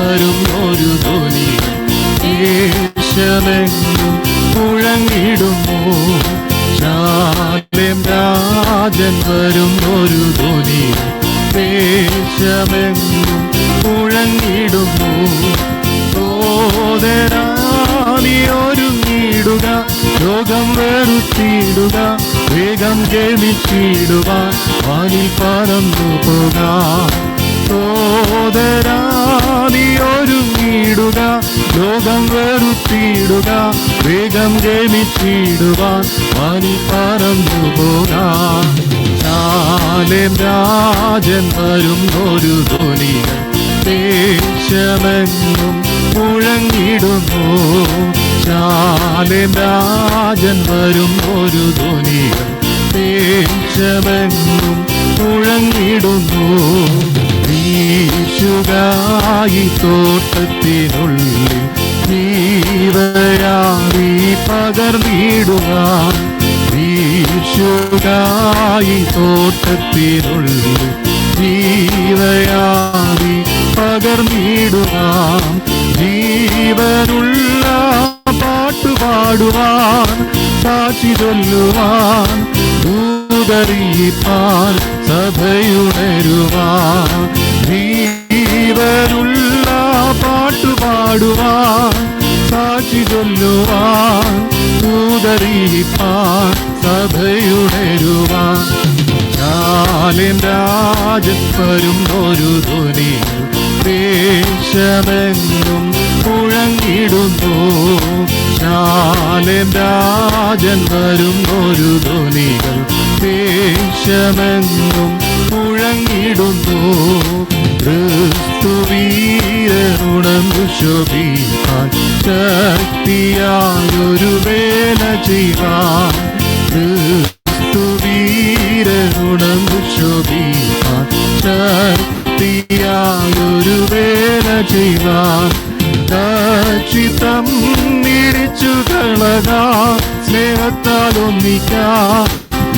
വരും ഒരു ധ്വനി ദേശമെങ്ങും മുഴങ്ങിടുന്നു. ശാലേം രാജൻ വരും ഒരു ധ്വനി ദേശമെങ്ങും മുഴങ്ങിടുന്നു. സോദരാ നീ ഒരുങ്ങിടുക, ലോകം വെറുത്തിടുക, വേഗം ഗമിച്ചിടുവാൻ വാനിൽ പറന്നു പോകാം. സോദരാ നീ ഒരുങ്ങിടുക, ലോകം വെറുത്തിടുക, വേഗം ഗമിച്ചിടുവാൻ വാനിൽ പറന്നു പോകാം. ശാലേം രാജൻ വരും ഒരു ധ്വനികൾ ദേശമെങ്ങും മുഴങ്ങിടുന്നു. ശാലേം രാജൻ വരും ഒരു ധ്വനികൾ ദേശമെങ്ങും മുഴങ്ങിടുന്നു. വീശുകായി തോട്ടത്തിനുള്ളിൽ ജീവയാവി പകർന്നിടുവാൻ. വീശുകായി തോട്ടത്തിനുള്ളിൽ ജീവയാവി പകർന്നിടുവാൻ. ജീവനുള്ള പാട്ടുപാടുവാൻ, സാക്ഷി ചൊല്ലുവാൻ, ദൂതറിയിപ്പാൻ, സഭയുണരുവാൻ. ജീവനുള്ള പാട്ടുപാടുവാൻ, സാക്ഷി ചൊല്ലുവാൻ, ദൂതറിയിപ്പാൻ, സഭയുണരുവാൻ. ശാലേം രാജൻ വരും ഒരു ധ്വനി ദേശമെങ്ങും മുഴങ്ങിടുന്നു. ശാലേം രാജൻ വരും ഒരു ധ്വനികൾ ദേശമെങ്ങും മുഴങ്ങിടുന്നു. ക്രിസ്തുവീരനുണർന്നു ശോഭിപ്പാൻ, ശക്തിയായൊരു വേല ചെയ്യുവാൻ. ക്രിസ്തുവീരനുണർന്നു ശോഭിപ്പാൻ, ശക്തിയായൊരു വേല ചെയ്യുവാൻ. ദക്ഷിതം ഇടിച്ചു കളകാം, സ്നേഹത്താൽ ഒന്നിക്കാം,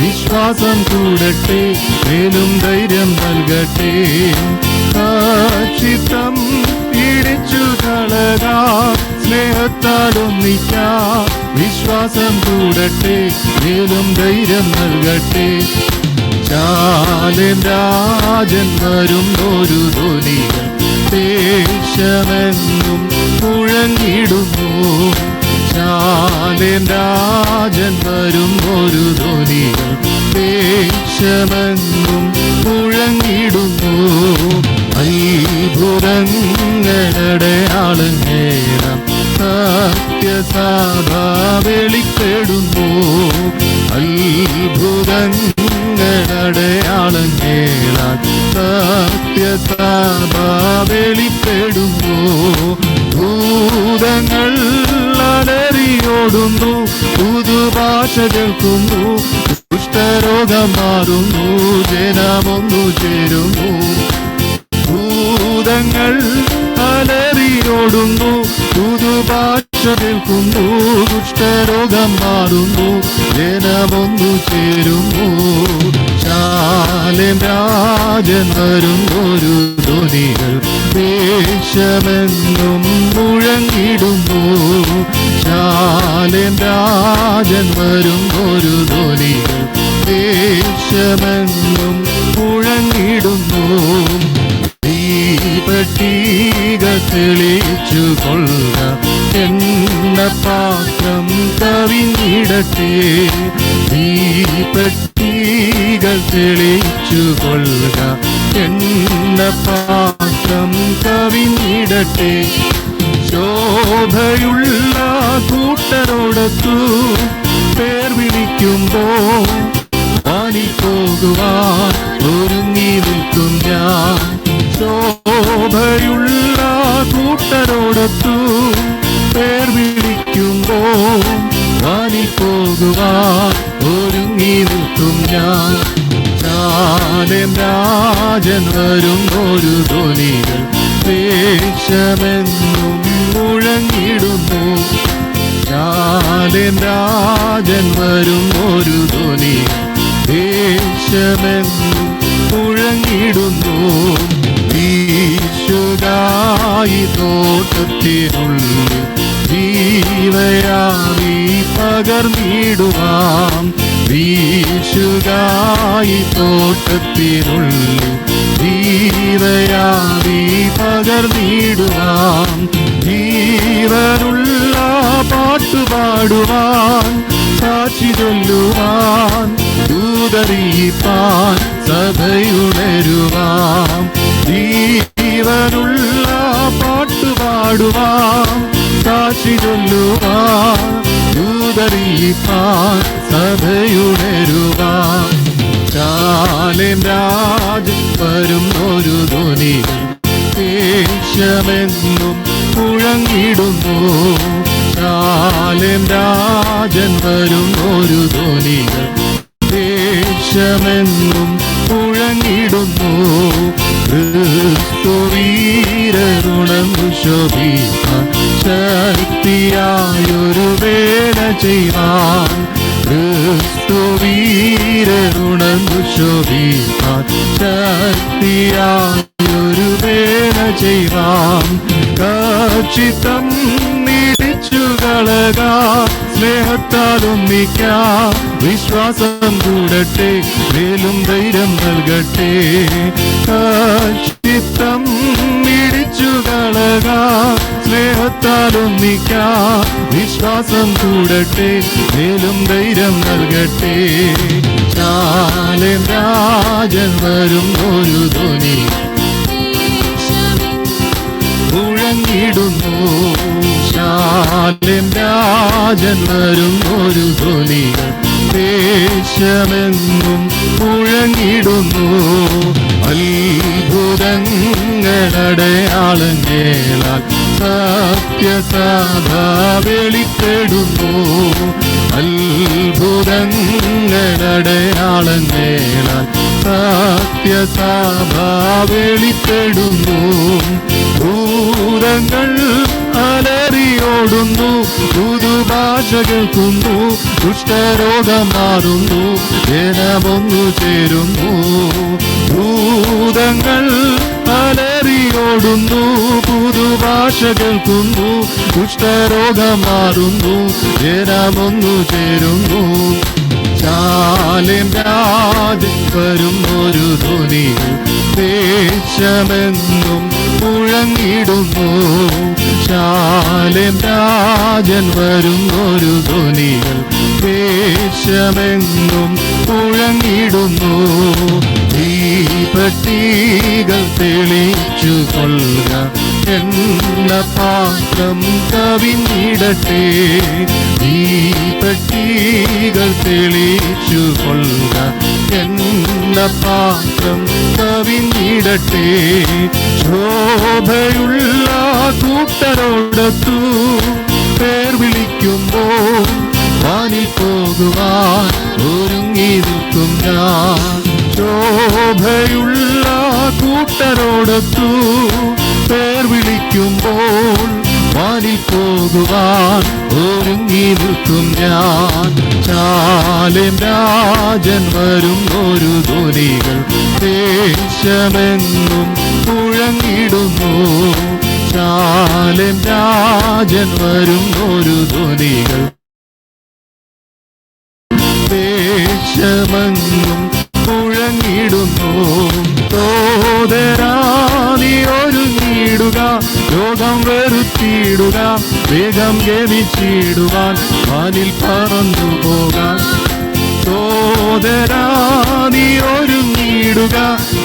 വിശ്വാസം കൂടട്ടെ, മേലും ധൈര്യം നൽകട്ടെ. ദക്ഷിതം ഇടിച്ചു കളകാം, സ്നേഹത്താൽ ഒന്നിക്കാം, വിശ്വാസം കൂടട്ടെ, മേലും ധൈര്യം നൽകട്ടെ. ശാലേം രാജൻ വരും ഒരു ധ്വനികൾ ദേശമെങ്ങും മുഴങ്ങിടുന്നു. ശാലേം രാജൻ വരും ഒരു ധ്വനികൾ ദേശമെങ്ങും മുഴങ്ങിടുന്നു. അത്ഭുതങ്ങളടയാളങ്ങേണം സത്യസഭ വെളിപ്പെടുന്നു. അത്ഭുതങ്ങളടയാളങ്ങേണം സത്യസഭ വെളിപ്പെടുന്നു. ഭൂതങ്ങൾ അലറിയോടുന്നു, പുതുഭാഷ കേൾക്കുന്നു, കുഷ്ഠരോഗം മാറുന്നു, ജനമൊന്നു ചേരുന്നു. ഭൂതങ്ങൾ അലറിയോടുന്നു, പുതുഭാഷ കേൾക്കുന്നു, കുഷ്ഠരോഗം മാറുന്നു, ജനമൊന്നു ചേരുന്നു. ശാലേം രാജൻ വരും ഒരു ധ്വനികൾ ദേശമെങ്ങും മുഴങ്ങിടുന്നു. ശാലേം രാജൻ വരും ഒരു ധ്വനികൾ ദേശമെങ്ങും മുഴങ്ങിടുന്നു. ദീപട്ടിക തെളിച്ചു കൊള്ളുക, എണ്ണ പാത്രം കവിഞ്ഞിടട്ടെ. ദീപട്ടിക തെളിച്ചു കൊള്ളുക, എണ്ണ പാത്രം കവിഞ്ഞിടട്ടെ. ശോഭയുള്ള കൂട്ടരോടൊത്തു പേർ വിളിക്കുമ്പോൾ വാനിപ്പോകുവാൻ ഒരുങ്ങി നിൽക്കും ഞാൻ. ശോഭയുള്ള കൂട്ടരോടൊത്തു പേർ വിളിക്കുമ്പോൾ വാനിപ്പോകുവാൻ ഒരുങ്ങി നിൽക്കും ഞാൻ. ശാലേം രാജൻ വരും ഒരു ധ്വനികൾ ദേശമെങ്ങും മുഴങ്ങിടുന്നു. ശാലേം രാജൻ വരും ഒരു ധ്വനികൾ ദേശമെങ്ങും മുഴങ്ങിടുന്നു. വീശുകാ തോട്ടത്തിനുള്ളിൽ ജീവയാവി പകർന്നിടുവാം. വീശുകായി തോട്ടത്തിനുള്ളിൽ ജീവയാവി പകർന്നിടുവാം. ജീവനുള്ള പാട്ടുപാടുവാൻ, സാക്ഷി ചൊല്ലുവാൻ, ദൂതറിയിപ്പാൻ സഭയുണരുവാം. ജീവനുള്ള പാട്ടുപാടുവാൻ, സാക്ഷി ചൊല്ലുവാൻ, ദൂതറിയിപ്പാൻ സഭയുണരുവാൻ. ശാലേം രാജൻ വരുന്നൊരു ധ്വനി ദേശമെന്നും മുഴങ്ങിടുന്നു. ശാലേം രാജൻ വരുന്നൊരു ധ്വനികൾ ദേശമെന്നും മുഴങ്ങിടുന്നു. ക്രിസ്തുവീരരുണർന്നു ശോഭിക്കാൻ ശക്തിയായൊരു വേല ചെയ്യുവാൻ. ക്രിസ്തുവീരരുണർന്നു ശോഭിക്കാൻ ശക്തിയായൊരു വേല ചെയ്യുവാൻ. കക്ഷിത്തം കളകാം, സ്നേഹത്താൽ ഒന്നിക്കാം, വിശ്വാസം കൂടട്ടെ, മേലും ധൈര്യം നൽകട്ടെ. കക്ഷിത്തം ഇടിച്ചു കളകാം, സ്നേഹത്താൽ ഒന്നിക്കാം, വിശ്വാസം കൂടട്ടെ, മേലും ധൈര്യം നൽകട്ടെ. ശാലേം രാജൻ വരും ഒരു ധ്വനി മുഴങ്ങിടുന്നു. ശാലേം രാജൻ വരും ഒരു ധ്വനി ദേശമെന്നും മുഴങ്ങിടുന്നു. അത്ഭുതങ്ങളടയാളങ്ങളാൽ സത്യസഭ വെളിപ്പെടുന്നു. അത്ഭുതങ്ങളടയാളങ്ങളാൽ സത്യസഭ വെളിപ്പെടുന്നു. ഭൂതങ്ങൾ അലറിയോടുന്നു, പുതുഭാഷ കേൾക്കുന്നു, കുഷ്ഠരോഗം മാറുന്നു, ജനമൊന്നു ചേരുന്നു. ഭൂതങ്ങൾ അലറിയോടുന്നു, പുതുഭാഷ കേൾക്കുന്നു, കുഷ്ഠരോഗം മാറുന്നു, ജനമൊന്നു ചേരുന്നു. ശാലേം രാജൻ വരുന്നൊരു ധ്വനി ദേശമെന്നും മുഴങ്ങിടുന്നു. ശാലേം രാജൻ വരുന്നൊരു ധ്വനികൾ ദേശമെന്നും മുഴങ്ങിടുന്നു. തീപട്ടികൾ തെളിച്ചു കൊള്ളുക, എണ്ണ പാത്രം കവിഞ്ഞിടട്ടെ. തീപട്ടികൾ തെളിച്ചു കൊള്ളുക, എണ്ണ പാത്രം കവിഞ്ഞിടട്ടെ. ശോഭയുള്ള കൂട്ടരോടൊത്തു പേർ വിളിക്കുമ്പോൾ വാനിൽ പോകുവാൻ ഒരുങ്ങി നിൽക്കും ഞാൻ. ശോഭയുള്ള കൂട്ടരോടൊത്തു പേർ വിളിക്കുമ്പോൾ വാനിൽ പോകുവാൻ ഒരുങ്ങി നിൽക്കും ഞാൻ. ശാലേം രാജൻ വരും ഒരു ധ്വനികൾ ദേശമെന്നും മുഴങ്ങിടുന്നു. ശാലേം രാജൻ വരും ഒരു ധ്വനികൾ ദേശമെന്നും മുഴങ്ങിടുന്നു. സോദരാ നീ ഒരുങ്ങിടുക, ലോകം വെറുത്തിടുക, വേഗം ഗമിച്ചിടുവാൻ വാനിൽ പറന്നു പോകാൻ. സോദരാ നീ ഒരുങ്ങിടുക,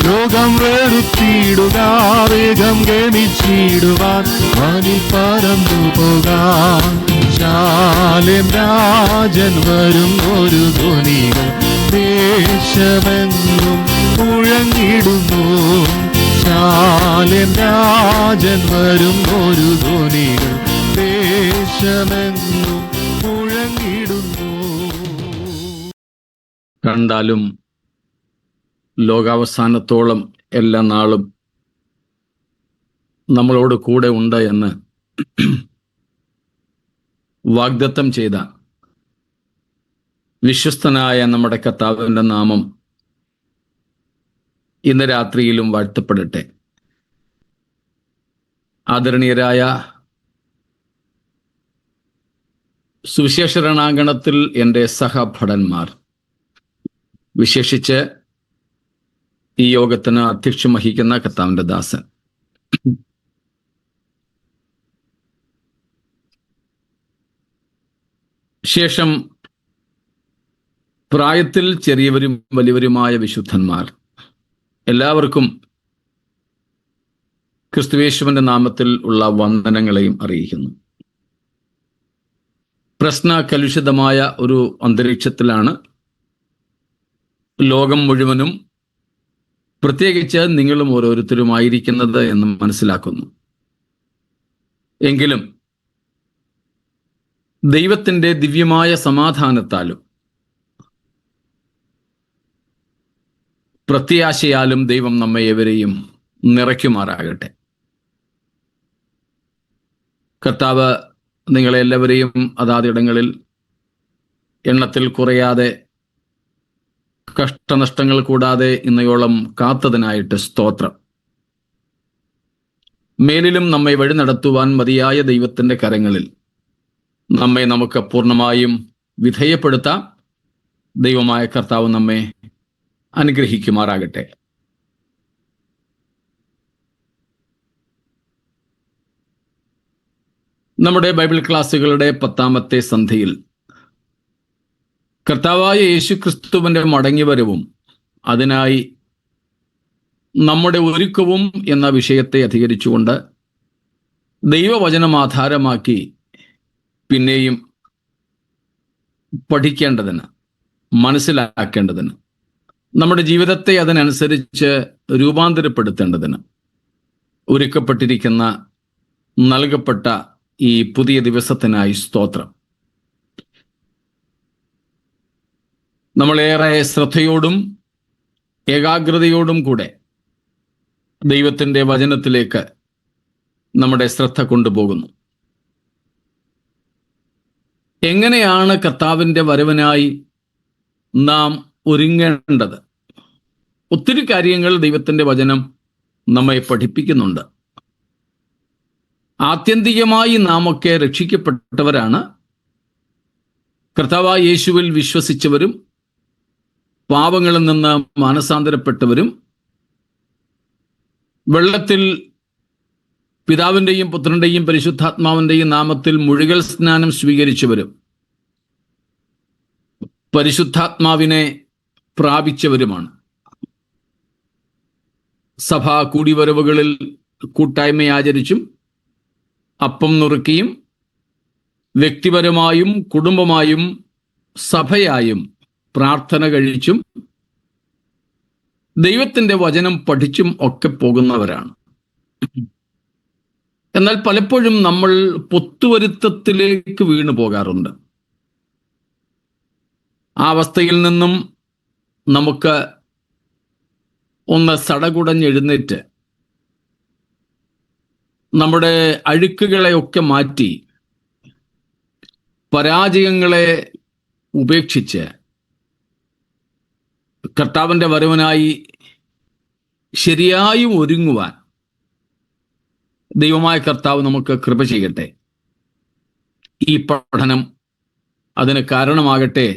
ലോകം വെറുത്തിടുക, വേഗം ഗമിച്ചിടുവാൻ വാനിൽ പറന്നു പോകാൻ. ശാലേം രാജൻ വരും ഒരു ധ്വനികൾ ദേശമെന്നും മുഴങ്ങിടുന്നു. ശാലേം രാജൻ വരും ഒരു ധ്വനികൾ ദേശമെന്നും മുഴങ്ങിടുന്നു. കണ്ടാലും ലോകാവസാനത്തോളം എല്ലാ നാളും നമ്മളോട് കൂടെ ഉണ്ട് എന്ന് വാഗ്ദത്തം ചെയ്ത വിശ്വസ്തനായ നമ്മുടെ കർത്താവിൻ്റെ നാമം ഇന്ന് രാത്രിയിലും വാഴ്ത്തപ്പെടട്ടെ. ആദരണീയരായ സുവിശേഷ രണാങ്കണത്തിൽ എൻ്റെ സഹഭടന്മാർ, വിശേഷിച്ച് ഈ യോഗത്തിന് അധ്യക്ഷം വഹിക്കുന്ന കർത്താവിൻ്റെ ദാസൻ, ശേഷം പ്രായത്തിൽ ചെറിയവരും വലിയവരുമായ വിശുദ്ധന്മാർ, എല്ലാവർക്കും ക്രിസ്തുയേശുവിന്റെ നാമത്തിൽ ഉള്ള വന്ദനങ്ങളെയും അറിയിക്കുന്നു. പ്രശ്ന കലുഷിതമായ ഒരു അന്തരീക്ഷത്തിലാണ് ലോകം മുഴുവനും, പ്രത്യേകിച്ച് നിങ്ങളും ഓരോരുത്തരുമായിരിക്കുന്നത് എന്ന് മനസ്സിലാക്കുന്നു. എങ്കിലും ദൈവത്തിൻ്റെ ദിവ്യമായ സമാധാനത്താലും പ്രത്യാശയാലും ദൈവം നമ്മെ ഏവരെയും നിറയ്ക്കുമാറാകട്ടെ. കർത്താവ് നിങ്ങളെല്ലാവരെയും അതാതിടങ്ങളിൽ എണ്ണത്തിൽ കുറയാതെ, കഷ്ടനഷ്ടങ്ങൾ കൂടാതെ ഇന്നയോളം കാത്തതിനായിട്ട് സ്തോത്രം. മേലിലും നമ്മെ വഴി നടത്തുവാൻ മതിയായ ദൈവത്തിൻ്റെ കരങ്ങളിൽ നമ്മെ നമുക്ക് പൂർണ്ണമായും വിധേയപ്പെടുത്താം. ദൈവമായ കർത്താവ് നമ്മെ അനുഗ്രഹിക്കുമാറാകട്ടെ. നമ്മുടെ ബൈബിൾ ക്ലാസ്സുകളുടെ 10ാമത്തെ സന്ധ്യയിൽ കർത്താവായ യേശുക്രിസ്തുവിൻ്റെ മടങ്ങിവരവും അതിനായി നമ്മുടെ ഒരുക്കവും എന്ന വിഷയത്തെ അധികരിച്ചുകൊണ്ട് ദൈവവചനം ആധാരമാക്കി പിന്നെയും പഠിക്കേണ്ടതിന്, മനസ്സിലാക്കേണ്ടതിന്, നമ്മുടെ ജീവിതത്തെ അതിനനുസരിച്ച് രൂപാന്തരപ്പെടുത്തേണ്ടതിന് ഒരുക്കപ്പെട്ടിരിക്കുന്ന, നൽകപ്പെട്ട ഈ പുതിയ ദിവസത്തിനായി സ്തോത്രം. നമ്മളേറെ ശ്രദ്ധയോടും ഏകാഗ്രതയോടും കൂടെ ദൈവത്തിൻ്റെ വചനത്തിലേക്ക് നമ്മുടെ ശ്രദ്ധ കൊണ്ടുപോകുന്നു. എങ്ങനെയാണ് കർത്താവിൻ്റെ വരവിനായി നാം ഒരുങ്ങേണ്ടത്? ഒത്തിരി കാര്യങ്ങൾ ദൈവത്തിൻ്റെ വചനം നമ്മെ പഠിപ്പിക്കുന്നുണ്ട്. ആത്യന്തികമായി നാമൊക്കെ രക്ഷിക്കപ്പെട്ടവരാണ്. കർത്താവായ യേശുവിൽ വിശ്വസിച്ചവരും പാപങ്ങളിൽ നിന്ന് മാനസാന്തരപ്പെട്ടവരും വെള്ളത്തിൽ പിതാവിൻ്റെയും പുത്രൻ്റെയും പരിശുദ്ധാത്മാവിൻ്റെയും നാമത്തിൽ മുഴുകൽ സ്നാനം സ്വീകരിച്ചവരും പരിശുദ്ധാത്മാവിനെ പ്രാപിച്ചവരുമാണ്. സഭാ കൂടിവരവുകളിൽ കൂട്ടായ്മ ആചരിച്ചും അപ്പം നുറുക്കിയും വ്യക്തിപരമായും കുടുംബമായും സഭയായും പ്രാർത്ഥന കഴിച്ചും ദൈവത്തിൻ്റെ വചനം പഠിച്ചും ഒക്കെ പോകുന്നവരാണ്. എന്നാൽ പലപ്പോഴും നമ്മൾ പൊത്തുവരുത്തത്തിലേക്ക് വീണു പോകാറുണ്ട്. ആ അവസ്ഥയിൽ നിന്നും നമുക്ക് ഒന്ന് സടകുടഞ്ഞെഴുന്നേറ്റ് നമ്മുടെ അഴുക്കുകളെയൊക്കെ മാറ്റി പരാജയങ്ങളെ ഉപേക്ഷിച്ച് കർത്താവിൻ്റെ വരവിനായി ശരിയായി ഒരുങ്ങുവാൻ ദൈവമായ കർത്താവ് നമുക്ക് കൃപ ചെയ്യട്ടെ. ഈ പഠനം അതിന് കാരണമാകട്ടെ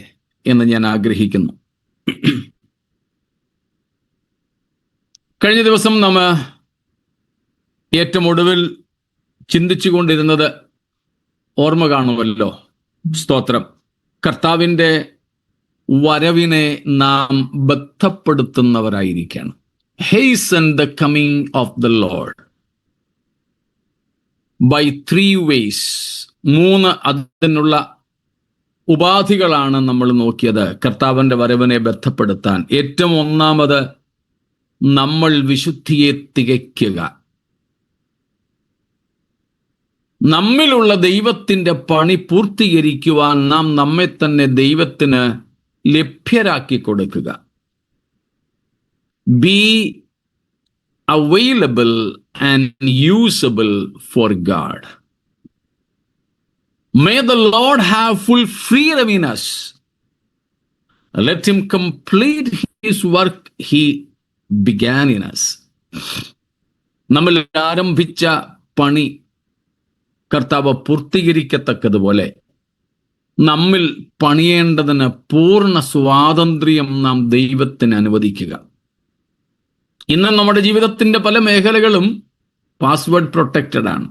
എന്ന് ഞാൻ ആഗ്രഹിക്കുന്നു. കഴിഞ്ഞ ദിവസം നമ്മൾ ഏറ്റവും ഒടുവിൽ ചിന്തിച്ചു കൊണ്ടിരുന്നത് ഓർമ്മ കാണുമല്ലോ. സ്തോത്രം. കർത്താവിൻ്റെ വരവിനെ നാം ബന്ധപ്പെടുത്തുന്നവരായിരിക്കണം. Hasten the coming of the Lord by 3 ways. 3 അതിനുള്ള ഉപാധികളാണ് നമ്മൾ നോക്കിയത് കർത്താവിൻ്റെ വരവിനെ ബന്ധപ്പെടുത്താൻ. ഏറ്റവും ഒന്നാമത്, നമ്മൾ വിശുദ്ധിയെ തികയ്ക്കുക. നമ്മിലുള്ള ദൈവത്തിൻ്റെ പണി പൂർത്തീകരിക്കുവാൻ നാം നമ്മെ തന്നെ ദൈവത്തിന് ലഭ്യരാക്കി കൊടുക്കുക. Be available and usable for God. May the Lord have full freedom in us. Let him complete his work he began in us. നമ്മൾ ആരംഭിച്ച പണി കർത്താവ് പൂർത്തീകരിക്കത്തക്കതുപോലെ നമ്മിൽ പണിയേണ്ടതിന് പൂർണ്ണ സ്വാതന്ത്ര്യം നാം ദൈവത്തിന് അനുവദിക്കുക. ഇന്ന് നമ്മുടെ ജീവിതത്തിന്റെ പല മേഖലകളും പാസ്വേഡ് പ്രൊട്ടക്റ്റഡ് ആണ്.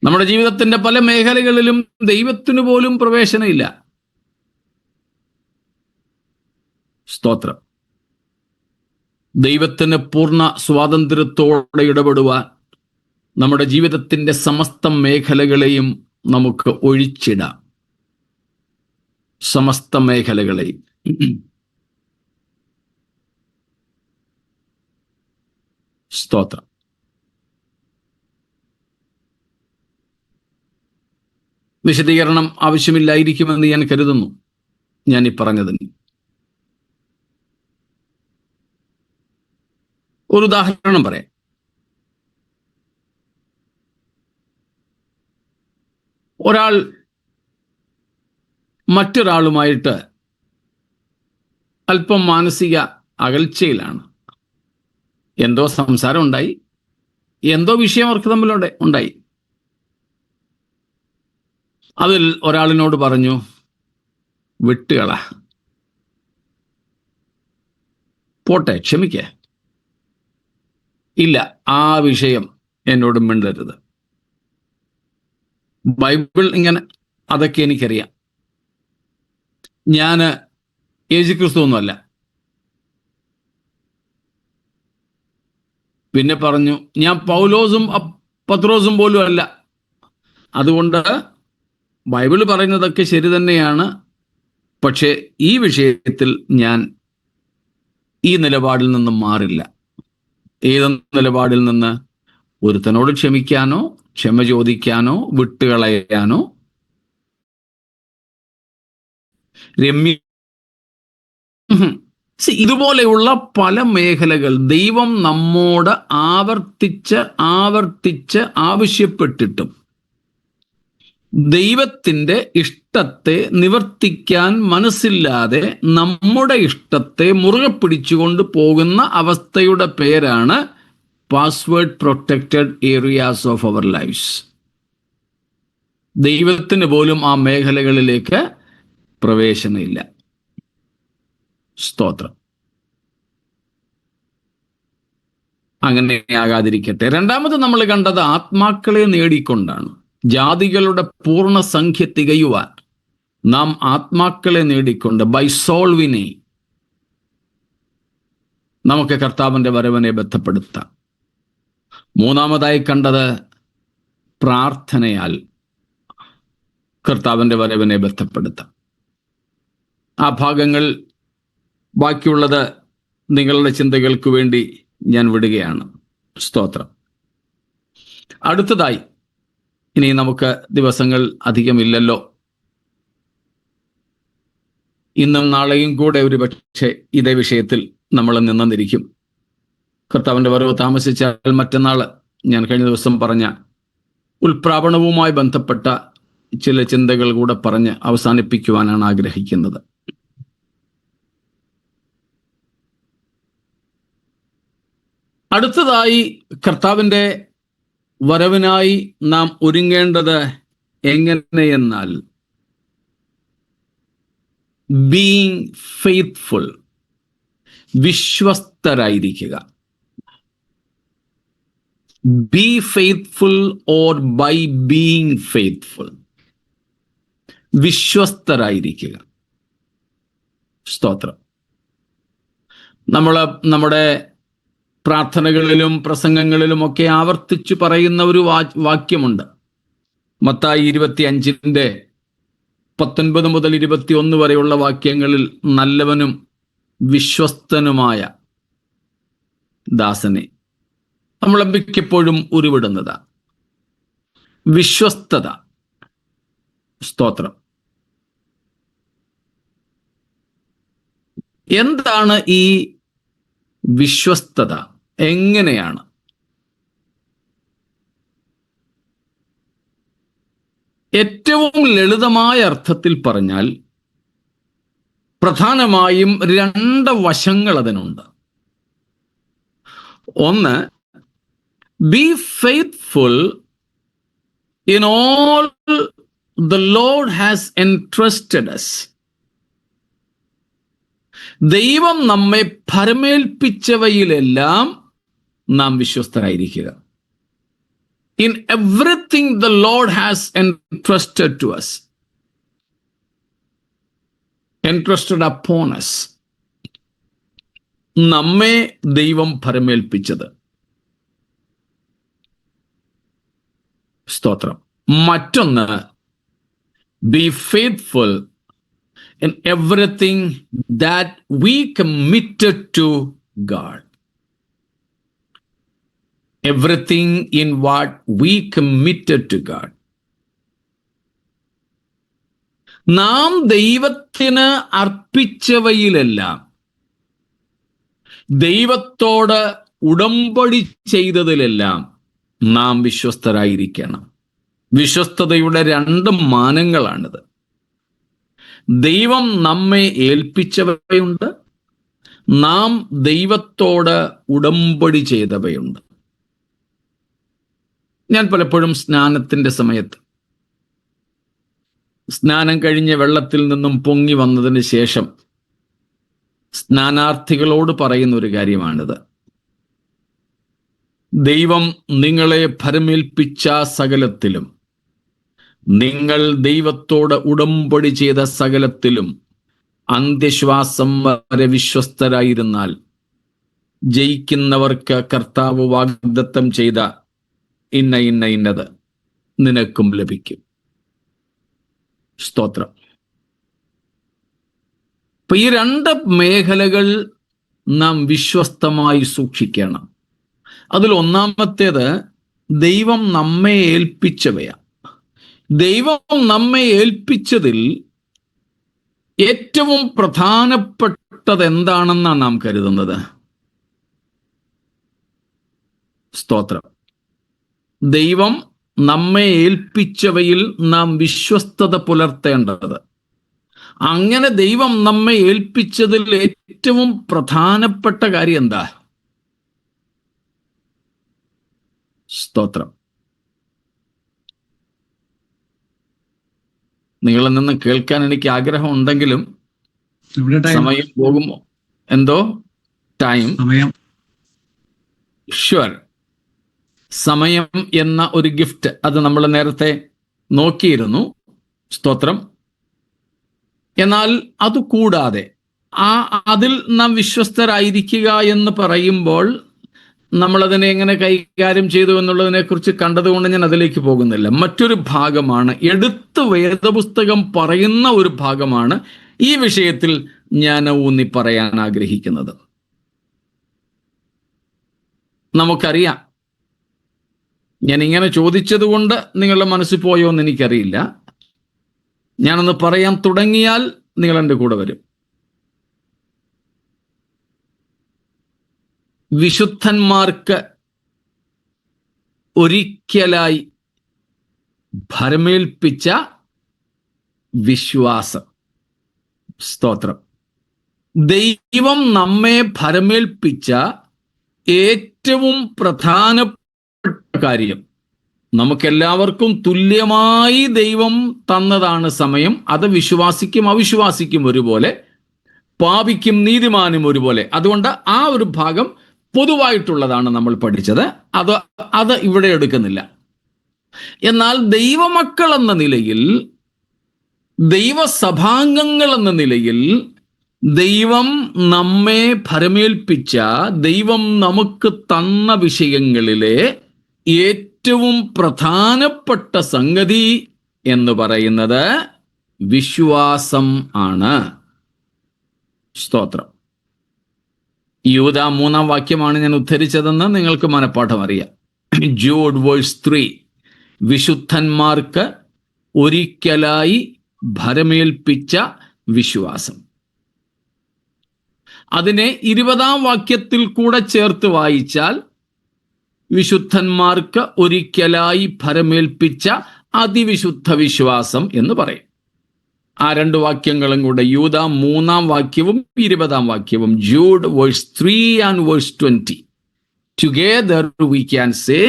നമ്മുടെ ജീവിതത്തിന്റെ പല മേഖലകളിലും ദൈവത്തിന് പോലും പ്രവേശനമില്ല. സ്തോത്രം. ദൈവത്തിന് പൂർണ്ണ സ്വാതന്ത്ര്യത്തോടെ ഇടപെടുവാൻ നമ്മുടെ ജീവിതത്തിന്റെ സമസ്ത മേഖലകളെയും നമുക്ക് ഒഴിച്ചിടാം. സമസ്ത മേഖലകളെയും. സ്തോത്രം. വിശദീകരണം ആവശ്യമില്ലായിരിക്കുമെന്ന് ഞാൻ കരുതുന്നു. ഞാൻ ഈ പറഞ്ഞതിന് ഒരു ഉദാഹരണം പറയാം. ഒരാൾ മറ്റൊരാളുമായിട്ട് അല്പം മാനസിക അകൽച്ചയിലാണ്. എന്തോ സംസാരം ഉണ്ടായി, എന്തോ വിഷയം അവർക്ക് തമ്മിലൂടെ ഉണ്ടായി. അതിൽ ഒരാളിനോട് പറഞ്ഞു, വിട്ടുകള, പോട്ടെ, ക്ഷമിക്ക, ഇല്ല, ആ വിഷയം എന്നോട് മിണ്ടരുത്. ബൈബിൾ ഇങ്ങനെ, അതൊക്കെ എനിക്കറിയാം, ഞാൻ യേശുക്രിസ്തു ഒന്നുമല്ല. പിന്നെ പറഞ്ഞു, ഞാൻ പൗലോസും പത്രോസും പോലും അല്ല. അതുകൊണ്ട് ബൈബിൾ പറയുന്നതൊക്കെ ശരി തന്നെയാണ്, പക്ഷേ ഈ വിഷയത്തിൽ ഞാൻ ഈ നിലപാടിൽ നിന്നും മാറില്ല. ഏത് നിലപാടിൽ നിന്ന്? ഒരുത്തനോട് ക്ഷമിക്കാനോ ക്ഷമ ചോദിക്കാനോ വിട്ടുകളയാനോ ഇതുപോലെയുള്ള പല മേഖലകൾ ദൈവം നമ്മോട് ആവർത്തിച്ച് ആവശ്യപ്പെട്ടിട്ടും ദൈവത്തിൻ്റെ ഇഷ്ടത്തെ നിവർത്തിക്കാൻ മനസ്സില്ലാതെ നമ്മുടെ ഇഷ്ടത്തെ മുറുകെ പിടിച്ചുകൊണ്ട് പോകുന്ന അവസ്ഥയുടെ പേരാണ് password protected areas of our lives. ദൈവത്തിന് പോലും ആ മേഖലകളിലേക്ക് പ്രവേശനമില്ല. സ്തോത്രം. അങ്ങനെയാകാതിരിക്കട്ടെ. രണ്ടാമത് നമ്മൾ കണ്ടത് ആത്മാക്കളെ നേടിക്കൊണ്ടാണ്. ജാതികളുടെ പൂർണ്ണസംഖ്യ തികയുവാൻ നാം ആത്മാക്കളെ നേടിക്കൊണ്ട് ബൈ സോൾവിനെ നമുക്ക് കർത്താവിൻ്റെ വരവിനെ ബന്ധപ്പെടുത്താം. മൂന്നാമതായി കണ്ടത് പ്രാർത്ഥനയാൽ കർത്താവിൻ്റെ വരവിനെ ബന്ധപ്പെടുത്താം. ആ ഭാഗങ്ങൾ ബാക്കിയുള്ളത് നിങ്ങളുടെ ചിന്തകൾക്ക് വേണ്ടി ഞാൻ വിടുകയാണ്. സ്തോത്രം. അടുത്തതായി, ഇനി നമുക്ക് ദിവസങ്ങൾ അധികമില്ലല്ലോ, ഇന്നും നാളെയും കൂടെ ഒരു പക്ഷേ ഇതേ വിഷയത്തിൽ നമ്മൾ നിന്നിരിക്കും. കർത്താവിൻ്റെ വരവ് താമസിച്ചാൽ മറ്റന്നാൾ ഞാൻ കഴിഞ്ഞ ദിവസം പറഞ്ഞ ഉൽപ്രാപണവുമായി ബന്ധപ്പെട്ട ചില ചിന്തകൾ കൂടെ പറഞ്ഞ് അവസാനിപ്പിക്കുവാനാണ് ആഗ്രഹിക്കുന്നത്. അടുത്തതായി, കർത്താവിൻ്റെ വരവിനായി നാം ഒരുങ്ങേണ്ടത് എങ്ങനെയെന്നാൽ ബീയിങ് ഫെയ്ത്ത്ഫുൾ, വിശ്വസ്തരായിരിക്കുക. Be faithful or by being faithful, വിശ്വസ്തരായിരിക്കുക. സ്തോത്രം. നമ്മുടെ പ്രാർത്ഥനകളിലും പ്രസംഗങ്ങളിലുമൊക്കെ ആവർത്തിച്ചു പറയുന്ന ഒരു വാക്യമുണ്ട്. മത്തായി 25:19 മുതൽ 21 വരെയുള്ള വാക്യങ്ങളിൽ, നല്ലവനും വിശ്വസ്തനുമായ ദാസനെ, നമ്മളെ മിക്കപ്പോഴും ഉരുവിടുന്നതാ വിശ്വസ്തത. സ്തോത്രം. എന്താണ് ഈ വിശ്വസ്തത? എങ്ങനെയാണ്? ഏറ്റവും ലളിതമായ അർത്ഥത്തിൽ പറഞ്ഞാൽ പ്രധാനമായും 2 വശങ്ങൾ അതിനുണ്ട്. ഒന്ന്, Be faithful in all the Lord has entrusted us. ദൈവം നമ്മെ ഭരമേൽപ്പിച്ചവയിലെല്ലാം നാം വിശ്വസ്തരായിരിക്കുക. In everything the Lord has entrusted to us, entrusted upon us, നമ്മെ ദൈവം ഭരമേൽപ്പിച്ചത്. സ്തോത്രം. മറ്റൊന്ന്, be faithful in everything that we committed to God. Everything in what we committed to God. നാം ദൈവത്തിന് അർപ്പിച്ചവയിലെല്ലാം, ദൈവത്തോട് ഉടമ്പടി ചെയ്തതിലെല്ലാം നാം വിശ്വസ്തരായിരിക്കണം. വിശ്വസ്തതയുടെ 2 മാനങ്ങളാണിത്. ദൈവം നമ്മെ ഏൽപ്പിച്ചവയുണ്ട്, നാം ദൈവത്തോട് ഉടമ്പടി ചെയ്തവയുണ്ട്. ഞാൻ പലപ്പോഴും സ്നാനത്തിൻ്റെ സമയത്ത്, സ്നാനം കഴിഞ്ഞ് വെള്ളത്തിൽ നിന്നും പൊങ്ങി വന്നതിന് ശേഷം സ്നാനാർത്ഥികളോട് പറയുന്ന ഒരു കാര്യമാണിത്. ദൈവം നിങ്ങളെ ഭരമേൽപ്പിച്ച സകലത്തിലും, നിങ്ങൾ ദൈവത്തോട് ഉടമ്പടി ചെയ്ത സകലത്തിലും അന്ത്യശ്വാസം വരെ വിശ്വസ്തരായിരുന്നാൽ ജയിക്കുന്നവർക്ക് കർത്താവ് വാഗ്ദത്തം ചെയ്ത ഇന്നത് നിനക്കും ലഭിക്കും. സ്തോത്രം. അപ്പൊ ഈ 2 മേഖലകൾ നാം വിശ്വസ്തമായി സൂക്ഷിക്കണം. അതിൽ ഒന്നാമത്തേത് ദൈവം നമ്മെ ഏൽപ്പിച്ചവയാണ്. ദൈവം നമ്മെ ഏൽപ്പിച്ചതിൽ ഏറ്റവും പ്രധാനപ്പെട്ടത് എന്താണെന്നാണ് നാം കരുതുന്നത്? സ്തോത്രം. ദൈവം നമ്മെ ഏൽപ്പിച്ചവയിൽ നാം വിശ്വസ്തത പുലർത്തേണ്ടത്. അങ്ങനെ ദൈവം നമ്മെ ഏൽപ്പിച്ചതിൽ ഏറ്റവും പ്രധാനപ്പെട്ട കാര്യം എന്താ? സ്തോത്രം. നിങ്ങളിൽ നിന്ന് കേൾക്കാൻ എനിക്ക് ആഗ്രഹം ഉണ്ടെങ്കിലും സമയം പോകുമോ? എന്തോ ടൈം? ഷുവർ. സമയം എന്ന ഒരു ഗിഫ്റ്റ്, അത് നമ്മൾ നേരത്തെ നോക്കിയിരുന്നു. സ്തോത്രം. എന്നാൽ അതുകൂടാതെ അതിൽ നാം വിശ്വസ്തരായിരിക്കുക എന്ന് പറയുമ്പോൾ നമ്മളതിനെ എങ്ങനെ കൈകാര്യം ചെയ്തു എന്നുള്ളതിനെ കുറിച്ച് കണ്ടതുകൊണ്ട് ഞാൻ അതിലേക്ക് പോകുന്നില്ല. മറ്റൊരു ഭാഗമാണ്, എടുത്ത് വേദപുസ്തകം പറയുന്ന ഒരു ഭാഗമാണ് ഈ വിഷയത്തിൽ ഞാൻ ഊന്നി പറയാൻ ആഗ്രഹിക്കുന്നത്. നമുക്കറിയാം, ഞാൻ ഇങ്ങനെ ചോദിച്ചത് കൊണ്ട് നിങ്ങളുടെ മനസ്സിൽ പോയോ എന്ന് എനിക്കറിയില്ല. ഞാനൊന്ന് പറയാൻ തുടങ്ങിയാൽ നിങ്ങൾ എൻ്റെ കൂടെ വരും. വിശുദ്ധന്മാർക്ക് ഒരിക്കലായി ഭരമേൽപ്പിച്ച വിശ്വാസം. സ്തോത്രം. ദൈവം നമ്മെ ഭരമേൽപ്പിച്ച ഏറ്റവും പ്രധാനപ്പെട്ട കാര്യം, നമുക്കെല്ലാവർക്കും തുല്യമായി ദൈവം തന്നതാണ് സമയം. അത് വിശ്വാസിക്കും അവിശ്വാസിക്കും ഒരുപോലെ, പാപിക്കും നീതിമാനും ഒരുപോലെ. അതുകൊണ്ട് ആ ഒരു ഭാഗം പൊതുവായിട്ടുള്ളതാണ് നമ്മൾ പഠിച്ചത്. അത് ഇവിടെ എടുക്കുന്നില്ല. എന്നാൽ ദൈവമക്കൾ എന്ന നിലയിൽ, ദൈവസഭാംഗങ്ങൾ എന്ന നിലയിൽ ദൈവം നമ്മെ ഭരമേൽപ്പിച്ച, ദൈവം നമുക്ക് തന്ന വിഷയങ്ങളിലെ ഏറ്റവും പ്രധാനപ്പെട്ട സംഗതി എന്ന് പറയുന്നത് വിശ്വാസം ആണ്. സ്തോത്രം. യൂദാ 3-ാം വാക്യമാണ് ഞാൻ ഉദ്ധരിച്ചതെന്ന് നിങ്ങൾക്ക് മനപ്പാഠം അറിയാം. ജൂഡ് വേഴ്സ് 3, വിശുദ്ധന്മാർക്ക് ഒരിക്കലായി ഭരമേൽപ്പിച്ച വിശ്വാസം. അതിനെ 20-ാം വാക്യത്തിൽ കൂടെ ചേർത്ത് വായിച്ചാൽ വിശുദ്ധന്മാർക്ക് ഒരിക്കലായി ഭരമേൽപ്പിച്ച അതിവിശുദ്ധ വിശ്വാസം എന്ന് പറയും. ആ 2 വാക്യങ്ങളും കൂടെ, യൂദാ 3-ാം വാക്യവും 20-ാം വാക്യവും, Jude verse 3 and verse 20. Together we can say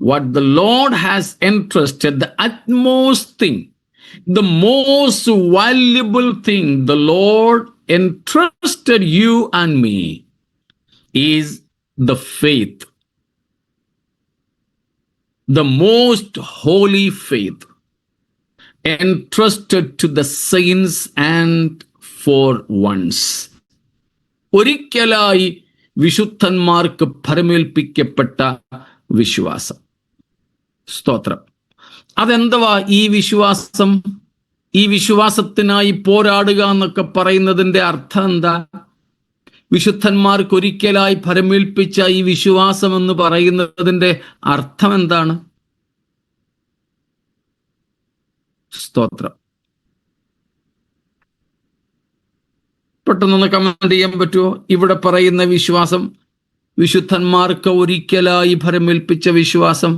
what the Lord has entrusted, the utmost thing, the most valuable thing the Lord entrusted you and me is the faith, the most holy faith entrusted to the saints and for once. ഒരിക്കലായി വിശുദ്ധന്മാർക്ക് ഭരമേൽപ്പിക്കപ്പെട്ട വിശ്വാസം. സ്തോത്രം. അതെന്തുവാ ഈ വിശ്വാസം? ഈ വിശ്വാസത്തിനായി പോരാടുക എന്നൊക്കെ പറയുന്നതിന്റെ അർത്ഥം എന്താ? വിശുദ്ധന്മാർക്ക് ഒരിക്കലായി ഭരമേൽപ്പിച്ച ഈ വിശ്വാസം എന്ന് പറയുന്നതിന്റെ അർത്ഥം എന്താണ്? സ്തോത്രം. പെട്ടെന്നൊന്ന് കമന്റ് ചെയ്യാൻ പറ്റുമോ? ഇവിടെ പറയുന്ന വിശ്വാസം, വിശുദ്ധന്മാർക്ക് ഒരിക്കലായി ഭരമേൽപ്പിച്ച വിശ്വാസം.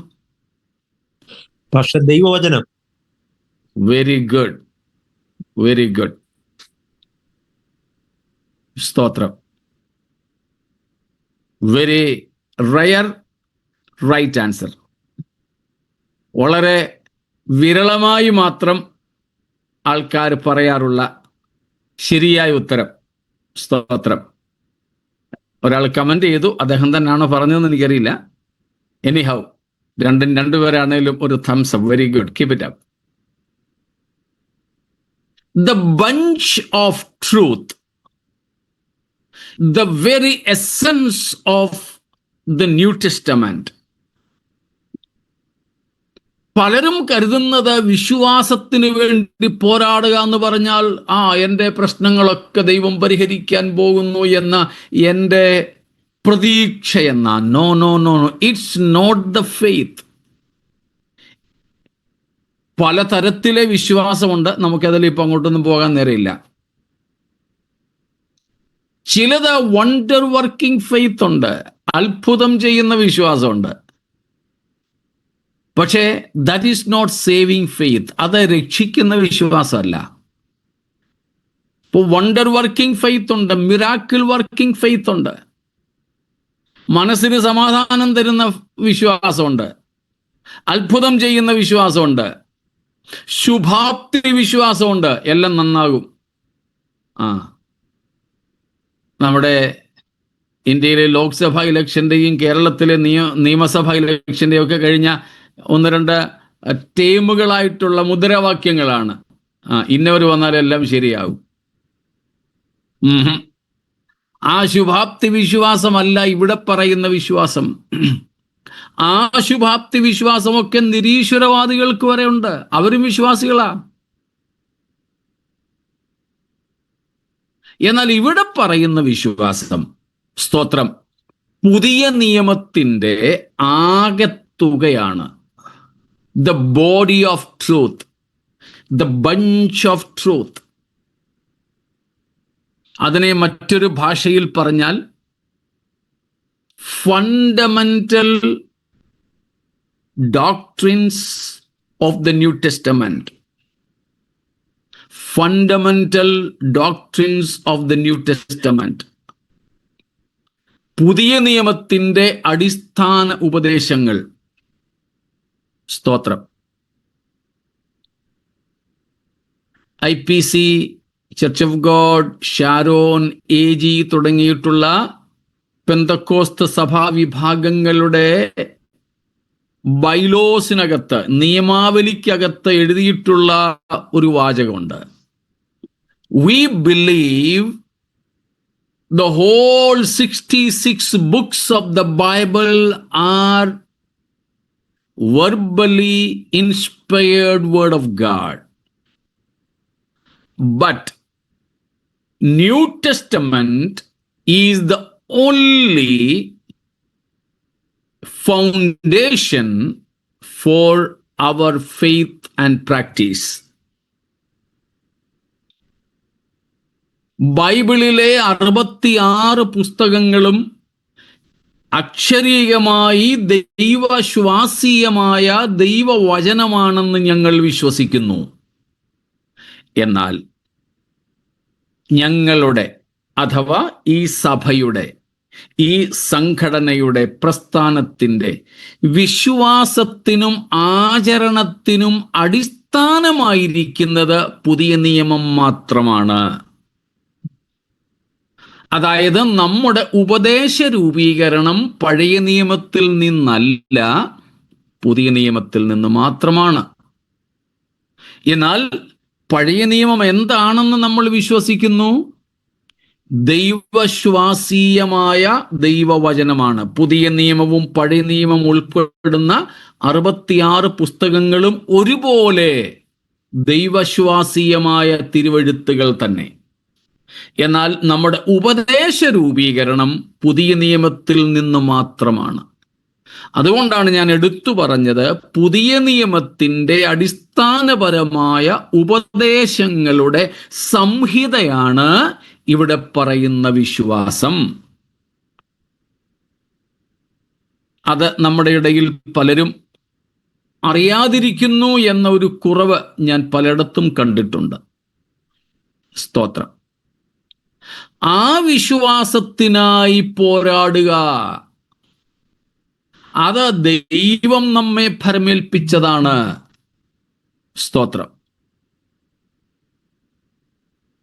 പക്ഷെ ദൈവവചനം. Very good, very good. സ്തോത്രം. Very rare right answer. വളരെ വിരളമായി മാത്രം ആൾക്കാർ പറയാറുള്ള ശരിയായ ഉത്തരം. സ്തോത്രം. ഒരാൾ കമന്റ് ചെയ്തു, അദ്ദേഹം തന്നെയാണോ പറഞ്ഞതെന്ന് എനിക്കറിയില്ല. എനിഹൗ, രണ്ടുപേരാണേലും ഒരു thumbs up. Very good, keep it up. The bunch of truth, the very essence of the New Testament. പലരും കരുതുന്നത് വിശ്വാസത്തിന് വേണ്ടി പോരാടുക എന്ന് പറഞ്ഞാൽ എൻ്റെ പ്രശ്നങ്ങളൊക്കെ ദൈവം പരിഹരിക്കാൻ പോകുന്നു എന്ന എൻ്റെ പ്രതീക്ഷയെന്ന. No no no no, it's not the faith. പലതരത്തിലെ വിശ്വാസമുണ്ട്. നമുക്കതിൽ ഇപ്പം അങ്ങോട്ടൊന്നും പോകാൻ നേരമില്ല. ചിലത് വണ്ടർ വർക്കിംഗ് ഫെയ്ത്ത് ഉണ്ട്, അത്ഭുതം ചെയ്യുന്ന വിശ്വാസമുണ്ട്. പക്ഷേ that is not saving faith. അത് രക്ഷിക്കുന്ന വിശ്വാസമല്ല. ഇപ്പോൾ വണ്ടർ വർക്കിംഗ് ഫെയ്ത്ത് ഉണ്ട്, മിറാക്കിൾ വർക്കിംഗ് ഫെയ്ത്ത് ഉണ്ട്, മനസ്സിന് സമാധാനം തരുന്ന വിശ്വാസമുണ്ട്, അത്ഭുതം ചെയ്യുന്ന വിശ്വാസമുണ്ട്, ശുഭാപ്തി വിശ്വാസമുണ്ട്. എല്ലാം നന്നാകും. നമ്മുടെ ഇന്ത്യയിലെ ലോക്സഭാ ഇലക്ഷൻ്റെയും കേരളത്തിലെ നിയമസഭാ ഇലക്ഷൻ്റെയും ഒക്കെ കഴിഞ്ഞ 1-2 ടേമുകളായിട്ടുള്ള മുദ്രാവാക്യങ്ങളാണ്. ഇന്നവർ വന്നാലെല്ലാം ശരിയാകും. ആ ശുഭാപ്തി വിശ്വാസമല്ല ഇവിടെ പറയുന്ന വിശ്വാസം. ആ ശുഭാപ്തി വിശ്വാസമൊക്കെ നിരീശ്വരവാദികൾക്ക് വരെ ഉണ്ട്. അവരും വിശ്വാസികളാ. എന്നാൽ ഇവിടെ പറയുന്ന വിശ്വാസം, സ്തോത്രം, പുതിയ നിയമത്തിന്റെ ആകെത്തുകയാണ്. The body of truth, the bunch of truth. അതിനെ മറ്റൊരു ഭാഷയിൽ പറഞ്ഞാൽ fundamental doctrines of the new testament. Fundamental doctrines of the new testament. പുതിയ നിയമത്തിന്റെ അടിസ്ഥാന ഉപദേശങ്ങൾ. സ്തോത്രം. IPC, church of God, Sharon, AG തുടങ്ങിയിട്ടുള്ള പെന്തക്കോസ്ത് സഭാ വിഭാഗങ്ങളുടെ ബൈലോസിനകത്ത്, നിയമാവലിക്കകത്ത് എഴുതിയിട്ടുള്ള ഒരു വാചകമുണ്ട്. We believe the whole 66 books of the Bible are verbally inspired word of God. But New Testament is the only foundation for our faith and practice. ബൈബിളിലെ 66 പുസ്തകങ്ങളും അക്ഷരീകമായി ദൈവശ്വാസീയമായ ദൈവവചനമാണെന്ന് ഞങ്ങൾ വിശ്വസിക്കുന്നു. എന്നാൽ ഞങ്ങളുടെ അഥവാ ഈ സഭയുടെ ഈ സംഘടനയുടെ പ്രസ്ഥാനത്തിൻ്റെ വിശ്വാസത്തിനും ആചരണത്തിനും അടിസ്ഥാനമായിരിക്കുന്നത് പുതിയ നിയമം മാത്രമാണ്. അതായത് നമ്മുടെ ഉപദേശ രൂപീകരണം പഴയ നിയമത്തിൽ നിന്നല്ല, പുതിയ നിയമത്തിൽ നിന്ന് മാത്രമാണ്. എന്നാൽ പഴയ നിയമം എന്താണെന്ന് നമ്മൾ വിശ്വസിക്കുന്നു? ദൈവശ്വാസീയമായ ദൈവവചനമാണ്. പുതിയ നിയമവും പഴയ നിയമം ഉൾപ്പെടുന്ന 66 പുസ്തകങ്ങളും ഒരുപോലെ ദൈവശ്വാസീയമായ തിരുവെഴുത്തുകൾ തന്നെ. എന്നാൽ നമ്മുടെ ഉപദേശ രൂപീകരണം പുതിയ നിയമത്തിൽ നിന്ന് മാത്രമാണ്. അതുകൊണ്ടാണ് ഞാൻ എടുത്തു പറഞ്ഞത്, പുതിയ നിയമത്തിൻ്റെ അടിസ്ഥാനപരമായ ഉപദേശങ്ങളുടെ സംഹിതയാണ് ഇവിടെ പറയുന്ന വിശ്വാസം. അത് നമ്മുടെ ഇടയിൽ പലരും അറിയാതിരിക്കുന്നു എന്ന ഒരു കുറവ് ഞാൻ പലയിടത്തും കണ്ടിട്ടുണ്ട്. സ്തോത്രം. ആ വിശ്വാസത്തിനായി പോരാടുക, അത് ദൈവം നമ്മെ ഭരമേൽപ്പിച്ചതാണ്. സ്തോത്രം.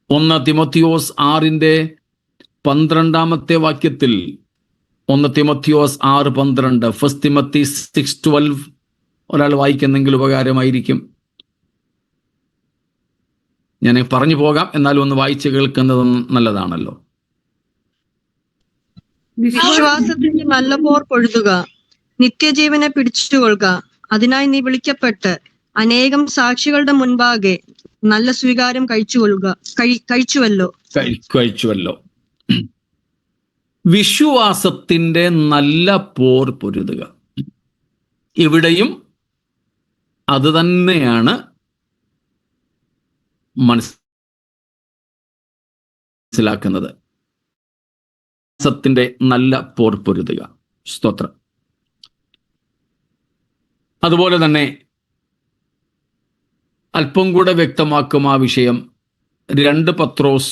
1 തിമോത്തിയോസ് 6:12 വാക്യത്തിൽ, 1 തിമോത്തിയോസ് 6:12, 1 തിമോത്തി 6:12 ഒരാൾ വായിക്കുന്നെങ്കിൽ ഉപകാരമായിരിക്കും. ഞാൻ പറഞ്ഞു പോകാം, എന്നാലും ഒന്ന് വായിച്ച് കേൾക്കുന്നത് നല്ലതാണല്ലോ. വിശ്വാസത്തിന് നല്ല പോർ പൊഴുതുക, നിത്യജീവനെ പിടിച്ചുകൊള്ളുക. അതിനായി നീ വിളിക്കപ്പെട്ട് അനേകം സാക്ഷികളുടെ മുൻപാകെ നല്ല സ്വീകാരം കഴിച്ചുവല്ലോ. വിശ്വാസത്തിന്റെ നല്ല പോർ പൊരുതുക. ഇവിടെയും അത് തന്നെയാണ് മനസ്സിലാക്കുന്നത്. വിശ്വാസത്തിന്റെ നല്ല പോർ പൊരുതുക. സ്തോത്രം. അതുപോലെ തന്നെ അല്പം കൂടെ വ്യക്തമാക്കും ആ വിഷയം. 2 പത്രോസ്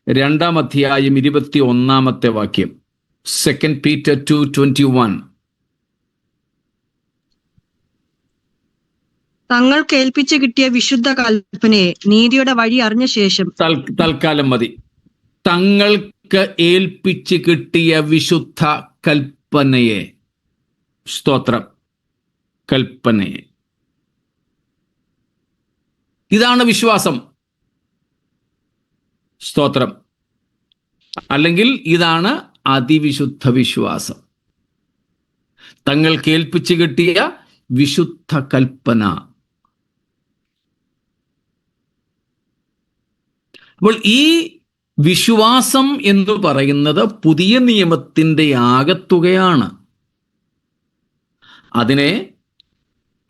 2:21 വാക്യം, 2 Peter 2:21. തങ്ങൾക്ക് ഏൽപ്പിച്ചു കിട്ടിയ വിശുദ്ധ കൽപ്പനയെ നീതിയുടെ വഴി അറിഞ്ഞ ശേഷം, തൽക്കാലം മതി. തങ്ങൾക്ക് ഏൽപ്പിച്ചു കിട്ടിയ വിശുദ്ധ കൽപ്പനയെ, സ്തോത്രം, കൽപ്പനയെ. ഇതാണ് വിശ്വാസം. സ്തോത്രം. അല്ലെങ്കിൽ ഇതാണ് അതിവിശുദ്ധ വിശ്വാസം. തങ്ങൾക്ക് ഏൽപ്പിച്ചു കിട്ടിയ വിശുദ്ധ കൽപ്പന. അപ്പോൾ ഈ വിശ്വാസം എന്ന് പറയുന്നത് പുതിയ നിയമത്തിൻ്റെ ആകത്തുകയാണ്. അതിനെ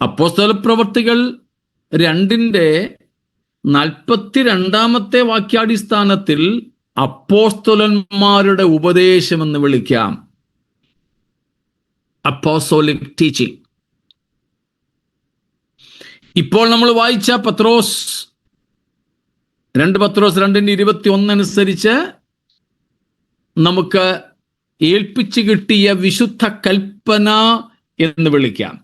അപ്പോസ്തല പ്രവൃത്തികൾ 2:42 വാക്യാടിസ്ഥാനത്തിൽ അപ്പോസ്തലന്മാരുടെ ഉപദേശമെന്ന് വിളിക്കാം. Apostolic teaching. ഇപ്പോൾ നമ്മൾ വായിച്ച 2 പത്രോസ് 2:21 അനുസരിച്ച് നമുക്ക് ഏൽപ്പിച്ചു കിട്ടിയ വിശുദ്ധ കൽപ്പന എന്ന് വിളിക്കാം.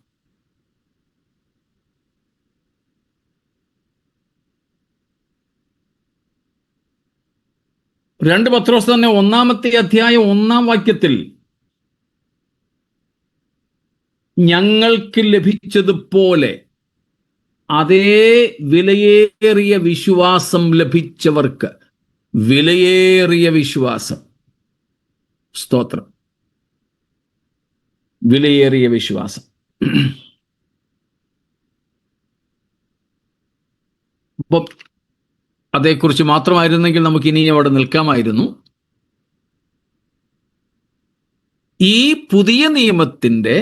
രണ്ട് പത്രോസ് തന്നെ 1-ാമത്തെ അധ്യായം 1-ാം വാക്യത്തിൽ ഞങ്ങൾക്ക് ലഭിച്ചതുപോലെ അതേ വിലയേറിയ വിശ്വാസം ലഭിച്ചവർക്ക്, വിലയേറിയ വിശ്വാസം, സ്തോത്രം, വിലയേറിയ വിശ്വാസം. അപ്പം അതേക്കുറിച്ച് മാത്രമായിരുന്നെങ്കിൽ നമുക്ക് ഇനി അവിടെ നിൽക്കാമായിരുന്നു. ഈ പുതിയ നിയമത്തിൻ്റെ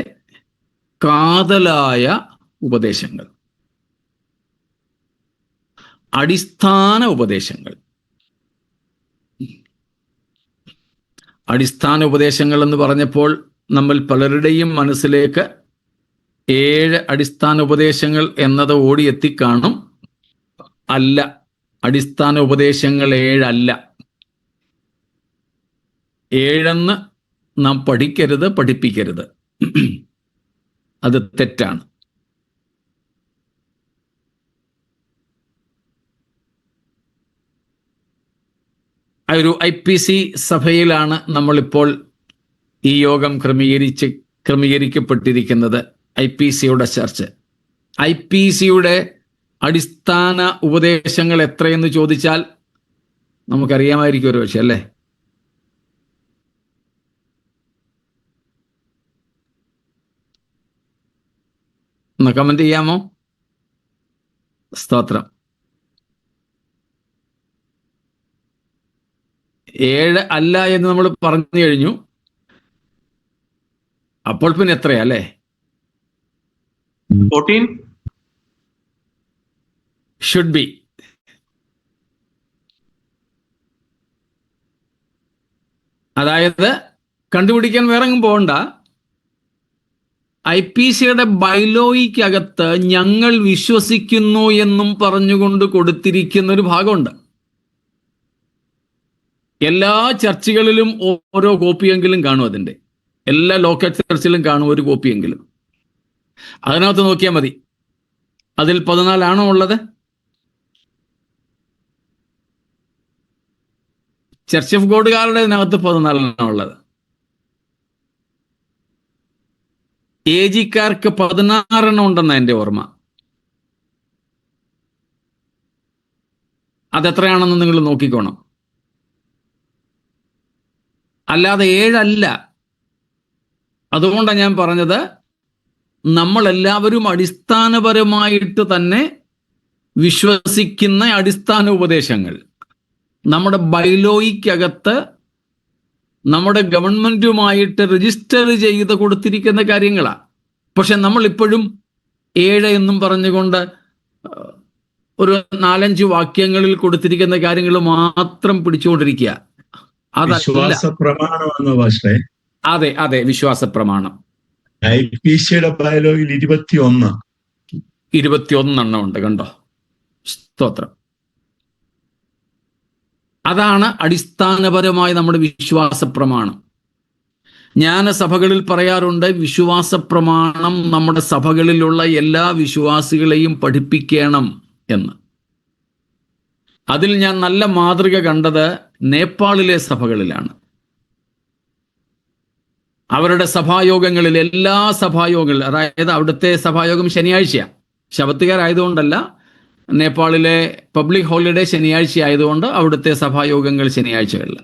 കാതലായ ഉപദേശങ്ങൾ, അടിസ്ഥാന ഉപദേശങ്ങൾ. അടിസ്ഥാന ഉപദേശങ്ങൾ എന്ന് പറഞ്ഞപ്പോൾ നമ്മൾ പലരുടെയും മനസ്സിലേക്ക് 7 അടിസ്ഥാന ഉപദേശങ്ങൾ എന്നത് ഓടിയെത്തിക്കാണും. അല്ല, അടിസ്ഥാന ഉപദേശങ്ങൾ 7 അല്ല. 7 നാം പഠിക്കരുത്, പഠിപ്പിക്കരുത്. അത് തെറ്റാണ്. ഒരു IPC സഭയിലാണ് നമ്മളിപ്പോൾ ഈ യോഗം ക്രമീകരിക്കപ്പെട്ടിരിക്കുന്നത്. IPCയുടെ ചർച്ച്. IPCയുടെ അടിസ്ഥാന ഉപദേശങ്ങൾ എത്രയെന്ന് ചോദിച്ചാൽ നമുക്കറിയാമായിരിക്കും ഒരു പക്ഷേ, അല്ലേ? ഒന്ന് കമന്റ് ചെയ്യാമോ? സ്തോത്രം. 7 അല്ല എന്ന് നമ്മൾ പറഞ്ഞു കഴിഞ്ഞു. അപ്പോൾ പിന്നെ എത്രയാ, അല്ലേ? 14 ഷുഡ് ബി. അതായത് കണ്ടുപിടിക്കാൻ വേറെ എങ്ങും പോകണ്ട. IPCയുടെ ബൈലോയ്ക്കകത്ത് ഞങ്ങൾ വിശ്വസിക്കുന്നു എന്നും പറഞ്ഞുകൊണ്ട് കൊടുത്തിരിക്കുന്ന ഒരു ഭാഗമുണ്ട്. എല്ലാ ചർച്ചുകളിലും ഓരോ കോപ്പിയെങ്കിലും കാണും. അതിൻ്റെ എല്ലാ ലോക്കൽ ചർച്ചിലും കാണും ഒരു കോപ്പിയെങ്കിലും. അതിനകത്ത് നോക്കിയാൽ മതി. അതിൽ 14 ആണോ ഉള്ളത്? ചർച്ച് ഓഫ് ഗോഡുകാരുടെ ഇതിനകത്ത് 14 ഉള്ളത്. AGക്കാർക്ക് 16 ഉണ്ടെന്ന എൻ്റെ ഓർമ്മ. അതെത്രയാണെന്ന് നിങ്ങൾ നോക്കിക്കോണം. അല്ലാതെ 7 അല്ല. അതുകൊണ്ടാണ് ഞാൻ പറഞ്ഞത്, നമ്മളെല്ലാവരും അടിസ്ഥാനപരമായിട്ട് തന്നെ വിശ്വസിക്കുന്ന അടിസ്ഥാന ഉപദേശങ്ങൾ നമ്മുടെ ബൈലോയ്ക്കകത്ത് നമ്മുടെ ഗവൺമെന്റുമായിട്ട് രജിസ്റ്റർ ചെയ്ത് കൊടുത്തിരിക്കുന്ന കാര്യങ്ങളാണ്. പക്ഷെ നമ്മളിപ്പോഴും 7 എന്നും പറഞ്ഞുകൊണ്ട് ഒരു 4-5 വാക്യങ്ങളിൽ കൊടുത്തിരിക്കുന്ന കാര്യങ്ങൾ മാത്രം പിടിച്ചുകൊണ്ടിരിക്കുക. അതെ അതെ, വിശ്വാസ പ്രമാണം. IPCയുടെ ബൈലോയിൽ 21 ഉണ്ട്. കണ്ടോ? സ്തോത്രം. അതാണ് അടിസ്ഥാനപരമായി നമ്മുടെ വിശ്വാസ പ്രമാണം. ഞാൻ സഭകളിൽ പറയാറുണ്ട്, വിശ്വാസ പ്രമാണം നമ്മുടെ സഭകളിലുള്ള എല്ലാ വിശ്വാസികളെയും പഠിപ്പിക്കണം എന്ന്. അതിൽ ഞാൻ നല്ല മാതൃക കണ്ടത് നേപ്പാളിലെ സഭകളിലാണ്. അവരുടെ സഭായോഗങ്ങളിൽ, എല്ലാ സഭായോഗങ്ങളിൽ, അതായത് അവിടുത്തെ സഭായോഗം ശനിയാഴ്ചയാണ്. ശബത്തുകാരായതുകൊണ്ടല്ല, നേപ്പാളിലെ പബ്ലിക് ഹോളിഡേ ശനിയാഴ്ച ആയതുകൊണ്ട് അവിടുത്തെ സഭായോഗങ്ങൾ ശനിയാഴ്ചകളിൽ.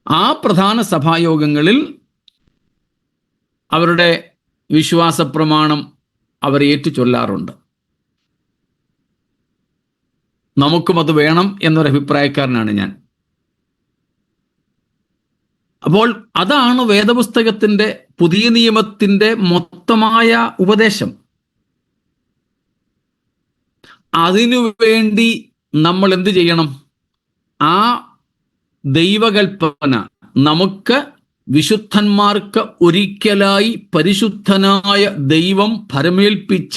ആ പ്രധാന സഭായോഗങ്ങളിൽ അവരുടെ വിശ്വാസ പ്രമാണം അവർ ഏറ്റുചൊല്ലാറുണ്ട്. നമുക്കും അത് വേണം എന്നൊരു അഭിപ്രായക്കാരനാണ് ഞാൻ. അപ്പോൾ അതാണ് വേദപുസ്തകത്തിൻ്റെ, പുതിയ നിയമത്തിൻ്റെ മൊത്തമായ ഉപദേശം. അതിനുവേണ്ടി നമ്മൾ എന്ത് ചെയ്യണം? ആ ദൈവകൽപ്പന നമുക്ക് വിശുദ്ധന്മാർക്ക് ഒരിക്കലായി പരിശുദ്ധനായ ദൈവം ഭരമേൽപ്പിച്ച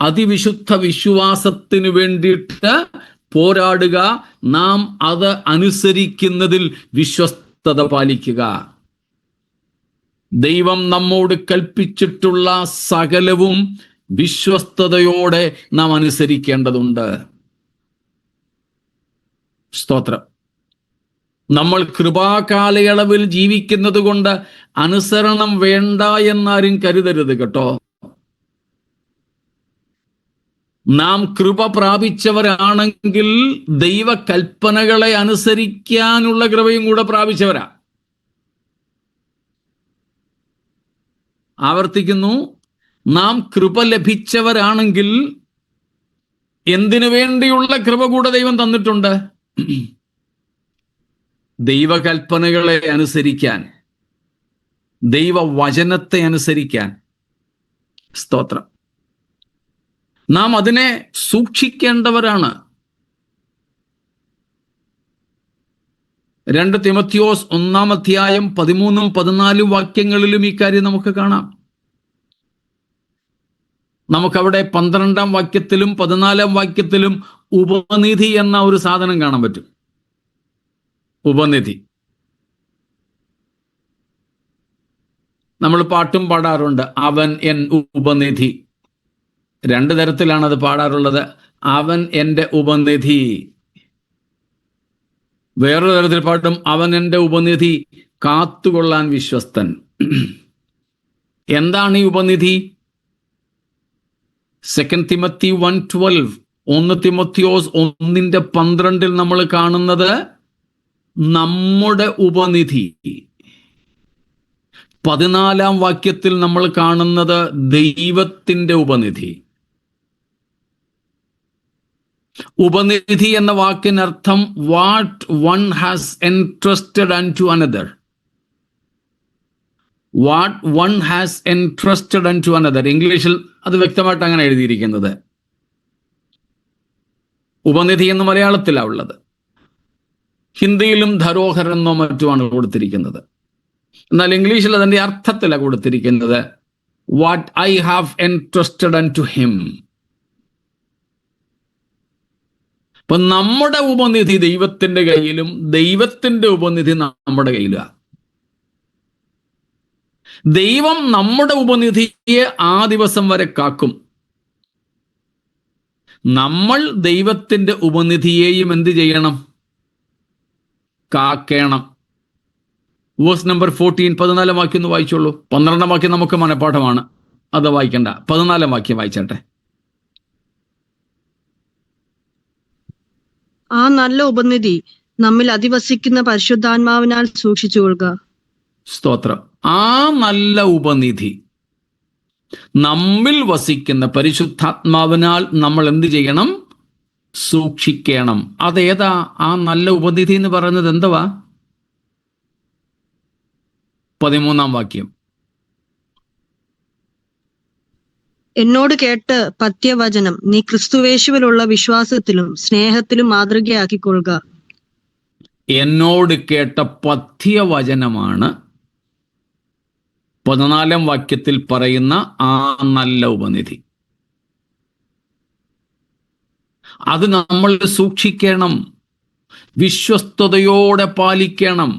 അതിവിശുദ്ധ വിശ്വാസത്തിന് വേണ്ടിയിട്ട് പോരാടുക. നാം അത് അനുസരിക്കുന്നതിൽ വിശ്വസ്തത പാലിക്കുക. ദൈവം നമ്മോട് കൽപ്പിച്ചിട്ടുള്ള സകലവും വിശ്വസ്തയോടെ നാം അനുസരിക്കേണ്ടതുണ്ട്. സ്തോത്രം. നമ്മൾ കൃപാകാലയളവിൽ ജീവിക്കുന്നത് കൊണ്ട് അനുസരണം വേണ്ട എന്നാരും കരുതരുത് കേട്ടോ. നാം കൃപ പ്രാപിച്ചവരാണെങ്കിൽ ദൈവകൽപ്പനകളെ അനുസരിക്കാനുള്ള കൃപയും കൂടെ പ്രാപിച്ചവരാ. ആവർത്തിക്കുന്നു, നാം കൃപ ലഭിച്ചവരാണെങ്കിൽ എന്തിനു വേണ്ടിയുള്ള കൃപ കൂടെ ദൈവം തന്നിട്ടുണ്ട്? ദൈവകൽപ്പനകളെ അനുസരിക്കാൻ, ദൈവവചനത്തെ അനുസരിക്കാൻ. സ്തോത്രം. നാം അതിനെ സൂക്ഷിക്കേണ്ടവരാണ്. 2 തിമോത്തിയോസ് 1-ാം അധ്യായം 13-14 വാക്യങ്ങളിലും ഈ കാര്യം നമുക്ക് കാണാം. നമുക്കവിടെ 12-ാം വാക്യത്തിലും 14-ാം വാക്യത്തിലും ഉപനിധി എന്ന ഒരു സാധനം കാണാൻ പറ്റും. ഉപനിധി. നമ്മൾ പാട്ടും പാടാറുണ്ട്, അവൻ എൻ ഉപനിധി. രണ്ട് തരത്തിലാണ് അത് പാടാറുള്ളത്. അവൻ എൻ്റെ ഉപനിധി. വേറൊരു തരത്തിൽ പാട്ടും, അവൻ എൻ്റെ ഉപനിധി, കാത്തുകൊള്ളാൻ വിശ്വസ്തൻ. എന്താണ് ഈ ഉപനിധി? 2 തിമോത്തി 1:12, 1 തിമോത്തിയോസ് 1:12 നമ്മൾ കാണുന്നത് നമ്മുടെ ഉപനിധി. 14 വാക്യത്തിൽ നമ്മൾ കാണുന്നത് ദൈവത്തിൻ്റെ ഉപനിധി. ഉപനിധി എന്ന വാക്കിനർത്ഥം what one has entrusted unto another. What one has entrusted unto another. ഇംഗ്ലീഷിൽ അത് വ്യക്തമായിട്ട് അങ്ങനെ എഴുതിയിരിക്കുന്നത്. ഉപനിധി എന്ന് മലയാളത്തിലാണ് ഉള്ളത്. ഹിന്ദിയിലും ധരോഹർ എന്നോ മറ്റുമാണ് കൊടുത്തിരിക്കുന്നത്. എന്നാൽ ഇംഗ്ലീഷിൽ അതിൻ്റെ അർത്ഥത്തിലാണ് കൊടുത്തിരിക്കുന്നത്, what I have entrusted unto him. അപ്പൊ നമ്മുടെ ഉപനിധി ദൈവത്തിന്റെ കയ്യിലും ദൈവത്തിന്റെ ഉപനിധി നമ്മുടെ കയ്യിലാണ്. ദൈവം നമ്മുടെ ഉപനിധിയെ ആ ദിവസം വരെ കാക്കും. നമ്മൾ ദൈവത്തിന്റെ ഉപനിധിയെയും എന്ത് ചെയ്യണം? കാക്കണം. വേഴ്സ് നമ്പർ 14, 14 വാക്യം ഒന്ന് വായിച്ചോളൂ. 12 വാക്യം നമുക്ക് മനഃപാഠമാണ്, അത് വായിക്കണ്ട. 14 വാക്യം വായിച്ചട്ടെ. ആ നല്ല ഉപനിധി നമ്മിൽ അധിവസിക്കുന്ന പരിശുദ്ധാത്മാവിനാൽ സൂക്ഷിച്ചുകൊള്ളുക. സ്തോത്രം. ആ നല്ല ഉപനിധി നമ്മിൽ വസിക്കുന്ന പരിശുദ്ധാത്മാവിനാൽ നമ്മൾ എന്ത് ചെയ്യണം? സൂക്ഷിക്കണം. അതേതാ ആ നല്ല ഉപനിധി എന്ന് പറയുന്നത്? എന്തുവാ? 13 വാക്യം. എന്നോട് കേട്ട് പത്യവചനം നീ ക്രിസ്തുവേശുവിലുള്ള വിശ്വാസത്തിലും സ്നേഹത്തിലും മാതൃകയാക്കിക്കൊള്ളുക. എന്നോട് കേട്ട പഥ്യവചനമാണ് 14 വാക്യത്തിൽ പറയുന്ന ആ നല്ല ഉപനിധി. അത് നമ്മൾ സൂക്ഷിക്കണം, വിശ്വസ്തയോടെ പാലിക്കണം.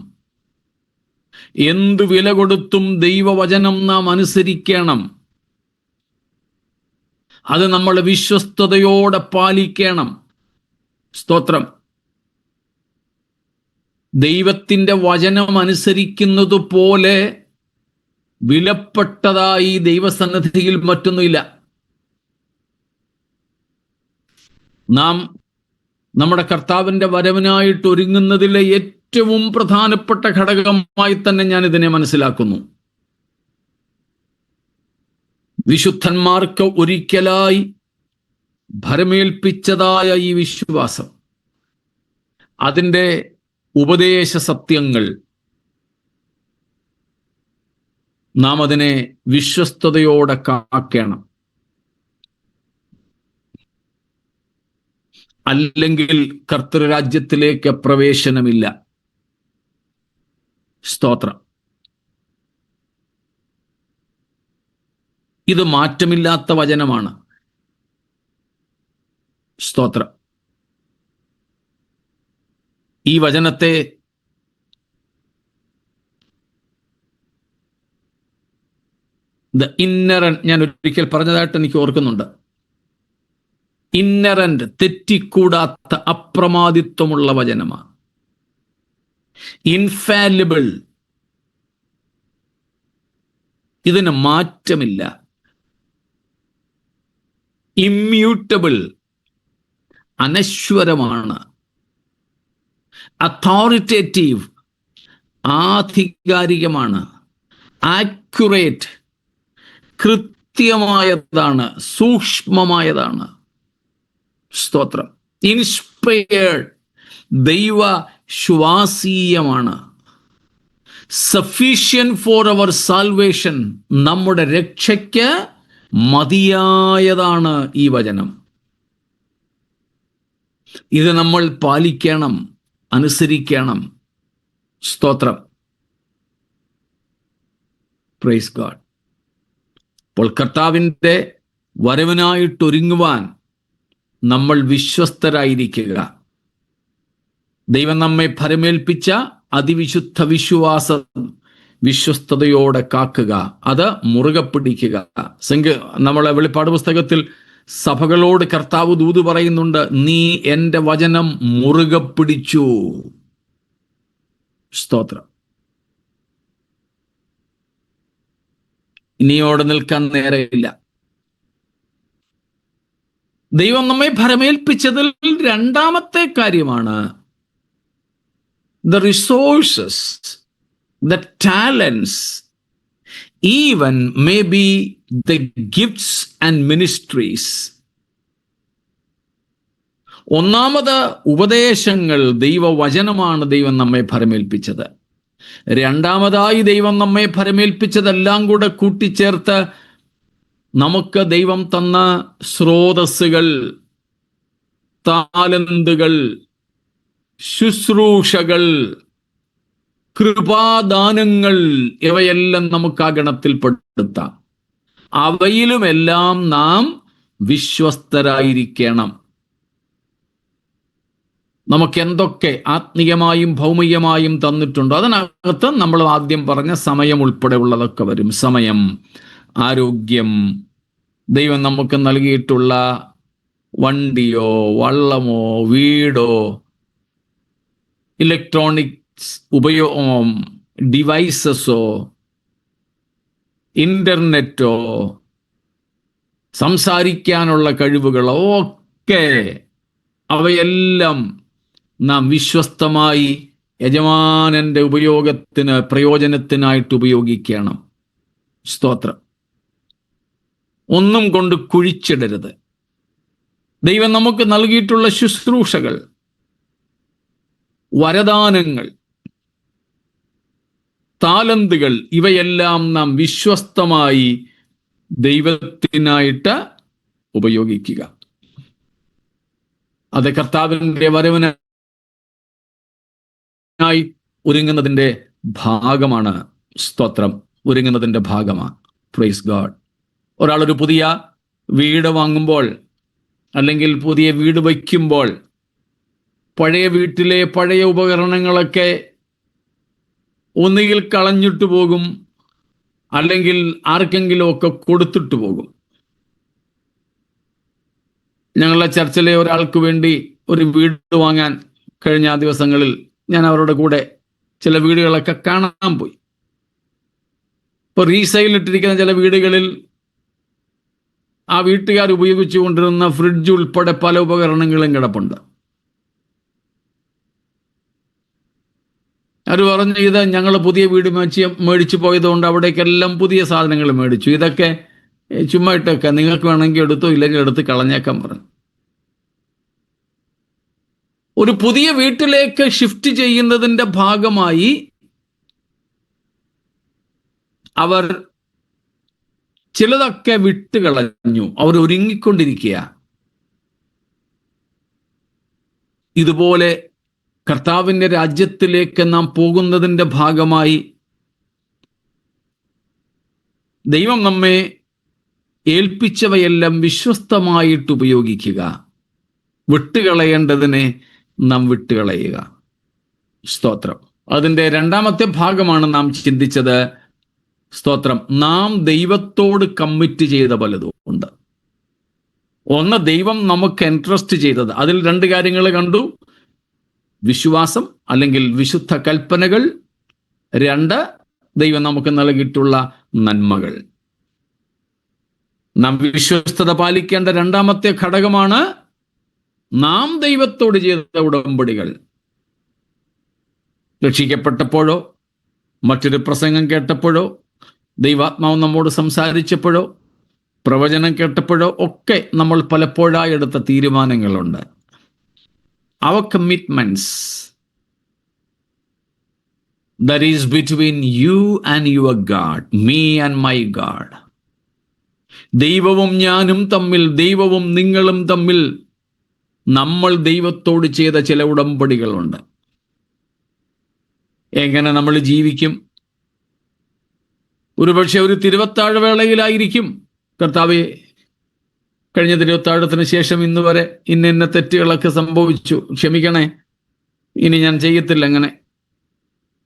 എന്തു വില കൊടുത്തും ദൈവവചനം നാം അനുസരിക്കണം. അത് നമ്മൾ വിശ്വസ്തയോടെ പാലിക്കണം. സ്തോത്രം. ദൈവത്തിൻ്റെ വചനം അനുസരിക്കുന്നത് പോലെ വിലപ്പെട്ടതായി ദൈവസന്നിധിയിൽ മറ്റൊന്നുമില്ല. നാം നമ്മുടെ കർത്താവിൻ്റെ വരവിനായിട്ട് ഒരുങ്ങുന്നതിലെ ഏറ്റവും പ്രധാനപ്പെട്ട ഘടകമായി തന്നെ ഞാൻ ഇതിനെ മനസ്സിലാക്കുന്നു. വിശുദ്ധന്മാർക്ക് ഒരിക്കലായി ഭരമേൽപ്പിച്ചതായ ഈ വിശ്വാസം, അതിൻ്റെ ഉപദേശ സത്യങ്ങൾ, നാം അതിനെ വിശ്വസ്തയോടെ കാക്കണം. അല്ലെങ്കിൽ കർത്തൃരാജ്യത്തിലേക്ക് പ്രവേശനമില്ല. സ്തോത്രം. ഇത് മാറ്റമില്ലാത്ത വചനമാണ്. സ്തോത്രം. ഈ വചനത്തെ ഞാൻ ഒരിക്കൽ പറഞ്ഞതായിട്ട് എനിക്ക് ഓർക്കുന്നുണ്ട്. ഇന്നറന്റ്, തെറ്റിക്കൂടാത്ത അപ്രമാദിത്വമുള്ള വചനമാണ്. ഇൻഫാലിബിൾ, ഇതിന് മാറ്റമില്ല. ഇമ്മ്യൂട്ടബിൾ, അനശ്വരമാണ്. അതോറിറ്റേറ്റീവ്, ആധികാരികമാണ്. ആക്യുറേറ്റ്, കൃത്യമായതാണ്, സൂക്ഷ്മമായതാണ്. സ്തോത്രം. ഇൻസ്പയർഡ്, ദൈവ ശ്വാസീയമാണ്. സഫീഷ്യന്റ് ഫോർ അവർ സാൽവേഷൻ, നമ്മുടെ രക്ഷയ്ക്ക് മതിയായതാണ് ഈ വചനം. ഇത് നമ്മൾ പാലിക്കണം, അനുസരിക്കണം. സ്തോത്രം. Praise God. അപ്പോൾ കർത്താവിൻ്റെ വരവിനായിട്ടൊരുങ്ങുവാൻ നമ്മൾ വിശ്വസ്തരായിരിക്കുക. ദൈവം നമ്മെ ഭരമേൽപ്പിച്ച അതിവിശുദ്ധ വിശ്വാസം വിശ്വസ്തയോടെ കാക്കുക, അത് മുറുകെ പിടിക്കുക. നമ്മളെ വെളിപ്പാട് പുസ്തകത്തിൽ സഭകളോട് കർത്താവ് ദൂത് പറയുന്നുണ്ട്, നീ എൻ്റെ വചനം മുറുകെ പിടിച്ചു. സ്തോത്രം. ഇനിയോടെ നിൽക്കാൻ നേരെയില്ല. ദൈവം നമ്മെ ഭരമേൽപ്പിച്ചതിൽ രണ്ടാമത്തെ കാര്യമാണ് the resources, the talents, even maybe the gifts and ministries. ഒന്നാമത് ഉപദേശങ്ങൾ, ദൈവവചനമാണ് ദൈവം നമ്മെ ഭരമേൽപ്പിച്ചത്. രണ്ടാമതായി ദൈവം നമ്മെ ഭരമേൽപ്പിച്ചതെല്ലാം കൂടെ കൂട്ടിച്ചേർത്ത് നമുക്ക് ദൈവം തന്ന സ്രോതസ്സുകൾ, താലന്തുകൾ, ശുശ്രൂഷകൾ, കൃപാദാനങ്ങൾ, ഇവയെല്ലാം നമുക്ക് ആ ഗണത്തിൽപ്പെടുത്താം. അവയിലുമെല്ലാം നാം വിശ്വസ്തരായിരിക്കണം. നമുക്ക് എന്തൊക്കെ ആത്മീയമായും ഭൗമികമായും തന്നിട്ടുണ്ടോ അതിനകത്ത് നമ്മൾ ആദ്യം പറഞ്ഞ സമയം ഉൾപ്പെടെ ഉള്ളതൊക്കെ വരും. സമയം, ആരോഗ്യം, ദൈവം നമുക്ക് നൽകിയിട്ടുള്ള വണ്ടിയോ വള്ളമോ വീടോ ഇലക്ട്രോണിക്സ് ഡിവൈസസോ ഇന്റർനെറ്റോ സംസാരിക്കാനുള്ള കഴിവുകളോ ഒക്കെ, അവയെല്ലാം നാം വിശ്വസ്തമായി യജമാനന്റെ ഉപയോഗത്തിന്, പ്രയോജനത്തിനായിട്ട് ഉപയോഗിക്കണം. സ്തോത്രം. ഒന്നും കൊണ്ട് കുഴിച്ചിടരുത്. ദൈവം നമുക്ക് നൽകിയിട്ടുള്ള ശുശ്രൂഷകൾ, വരദാനങ്ങൾ, താലന്തുകൾ, ഇവയെല്ലാം നാം വിശ്വസ്തമായി ദൈവത്തിനായിട്ട് ഉപയോഗിക്കുക. അത് കർത്താവിൻ്റെ വരവിനായി ഒരുങ്ങുന്നതിൻ്റെ ഭാഗമാണ്. സ്തോത്രം. ഒരുങ്ങുന്നതിൻ്റെ ഭാഗമാണ്. Praise God. ഒരാളൊരു പുതിയ വീട് വാങ്ങുമ്പോൾ അല്ലെങ്കിൽ പുതിയ വീട് വയ്ക്കുമ്പോൾ പഴയ വീട്ടിലെ പഴയ ഉപകരണങ്ങളൊക്കെ ഒന്നുകിൽ കളഞ്ഞിട്ട് പോകും, അല്ലെങ്കിൽ ആർക്കെങ്കിലും ഒക്കെ കൊടുത്തിട്ട് പോകും. ഞങ്ങളുടെ ചർച്ചിലെ ഒരാൾക്ക് വേണ്ടി ഒരു വീട് വാങ്ങാൻ കഴിഞ്ഞ ദിവസങ്ങളിൽ ഞാൻ അവരുടെ കൂടെ ചില വീടുകളൊക്കെ കാണാൻ പോയി. ഇപ്പോൾ റീസെയിലിട്ടിരിക്കുന്ന ചില വീടുകളിൽ ആ വീട്ടുകാർ ഉപയോഗിച്ചു കൊണ്ടിരുന്ന ഫ്രിഡ്ജ് ഉൾപ്പെടെ പല ഉപകരണങ്ങളും കിടപ്പുണ്ട്. അവർ പറഞ്ഞു, ഇത് ഞങ്ങൾ പുതിയ വീട് മേടിച്ചു പോയതുകൊണ്ട് അവിടേക്കെല്ലാം പുതിയ സാധനങ്ങൾ മേടിച്ചു, ഇതൊക്കെ ചുമ്മാ ഇട്ടൊക്കെ, നിങ്ങൾക്ക് വേണമെങ്കിൽ എടുത്തോ, ഇല്ലെങ്കിൽ എടുത്ത് കളഞ്ഞേക്കാൻ പറഞ്ഞു. ഒരു പുതിയ വീട്ടിലേക്ക് ഷിഫ്റ്റ് ചെയ്യുന്നതിൻ്റെ ഭാഗമായി അവർ ചിലതൊക്കെ വിട്ടുകളഞ്ഞു. അവർ ഒരുങ്ങിക്കൊണ്ടിരിക്കുക. ഇതുപോലെ കർത്താവിൻ്റെ രാജ്യത്തിലേക്ക് നാം പോകുന്നതിൻ്റെ ഭാഗമായി ദൈവം നമ്മെ ഏൽപ്പിച്ചവയെല്ലാം വിശ്വസ്തമായിട്ട് ഉപയോഗിക്കുക. വിട്ടുകളയേണ്ടതിനെ നാം വിട്ടുകളയുക. സ്തോത്രം. അതിൻ്റെ രണ്ടാമത്തെ ഭാഗമാണ് നാം ചിന്തിച്ചത്. സ്തോത്രം. നാം ദൈവത്തോട് കമ്മിറ്റ് ചെയ്ത പലതും ഉണ്ട്. ഒന്ന്, ദൈവം നമുക്ക് എൻട്രസ്റ്റ് ചെയ്തത്. അതിൽ രണ്ട് കാര്യങ്ങൾ കണ്ടു. വിശ്വാസം അല്ലെങ്കിൽ വിശുദ്ധ കൽപ്പനകൾ. രണ്ട്, ദൈവം നമുക്ക് നൽകിയിട്ടുള്ള നന്മകൾ. നാം വിശ്വസ്തത പാലിക്കേണ്ട രണ്ടാമത്തെ ഘടകമാണ് നാം ദൈവത്തോട് ചെയ്ത ഉടമ്പടികൾ. രക്ഷിക്കപ്പെട്ടപ്പോഴോ മറ്റൊരു പ്രസംഗം കേട്ടപ്പോഴോ ദൈവാത്മാവ് നമ്മോട് സംസാരിച്ചപ്പോഴോ പ്രവചനം കേട്ടപ്പോഴോ ഒക്കെ നമ്മൾ പലപ്പോഴായി എടുത്ത തീരുമാനങ്ങളുണ്ട്. Our commitments that is between you and your God, me and my God. ദൈവവും ഞാനും തമ്മിൽ, ദൈവവും നിങ്ങളും തമ്മിൽ നമ്മൾ ദൈവത്തോട് ചെയ്ത ചില ഉടമ്പടികളുണ്ട്. എങ്ങനെ നമ്മൾ ജീവിക്കും? ഒരുപക്ഷെ ഒരു തിരുവത്താഴ വേളയിലായിരിക്കും, കർത്താവേ, കഴിഞ്ഞ തിരുവത്താഴത്തിന് ശേഷം ഇന്ന് വരെ ഇന്ന തെറ്റുകളൊക്കെ സംഭവിച്ചു, ക്ഷമിക്കണേ, ഇനി ഞാൻ ചെയ്യത്തില്ല അങ്ങനെ.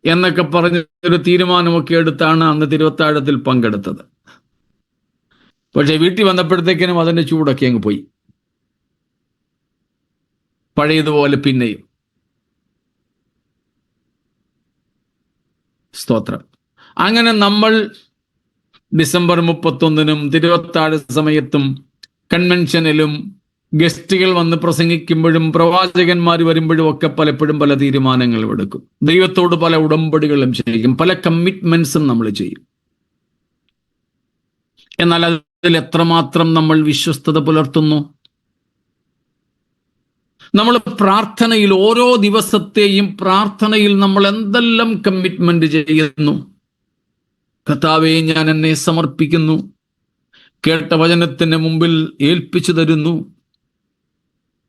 എന്നൊക്കെ പറഞ്ഞ ഒരു തീരുമാനമൊക്കെ എടുത്താണ് അന്ന് തിരുവത്താഴത്തിൽ പങ്കെടുത്തത്. പക്ഷെ വീട്ടിൽ വന്നപ്പോഴത്തേക്കിനും അതിന്റെ ചൂടൊക്കെ അങ്ങ് പോയി. പഴയതുപോലെ പിന്നെയും. സ്തോത്രം. അങ്ങനെ നമ്മൾ ഡിസംബർ 31-നും തിരുവത്താഴ സമയത്തും കൺവെൻഷനിലും ഗസ്റ്റുകൾ വന്ന് പ്രസംഗിക്കുമ്പോഴും പ്രവാചകന്മാർ വരുമ്പോഴും ഒക്കെ പലപ്പോഴും പല തീരുമാനങ്ങളും എടുക്കും. ദൈവത്തോട് പല ഉടമ്പടികളും ചെയ്യും, പല കമ്മിറ്റ്മെന്റ്സും നമ്മൾ ചെയ്യും. എന്നാൽ അതിൽ എത്രമാത്രം നമ്മൾ വിശ്വസ്തത പുലർത്തുന്നു? നമ്മൾ പ്രാർത്ഥനയിൽ ഓരോ ദിവസത്തെയും പ്രാർത്ഥനയിൽ നമ്മൾ എന്തെല്ലാം കമ്മിറ്റ്മെന്റ് ചെയ്യുന്നു? കർത്താവേ, ഞാൻ എന്നെ സമർപ്പിക്കുന്നു, കേട്ട വചനത്തിന് മുമ്പിൽ ഏൽപ്പിച്ചു തരുന്നു.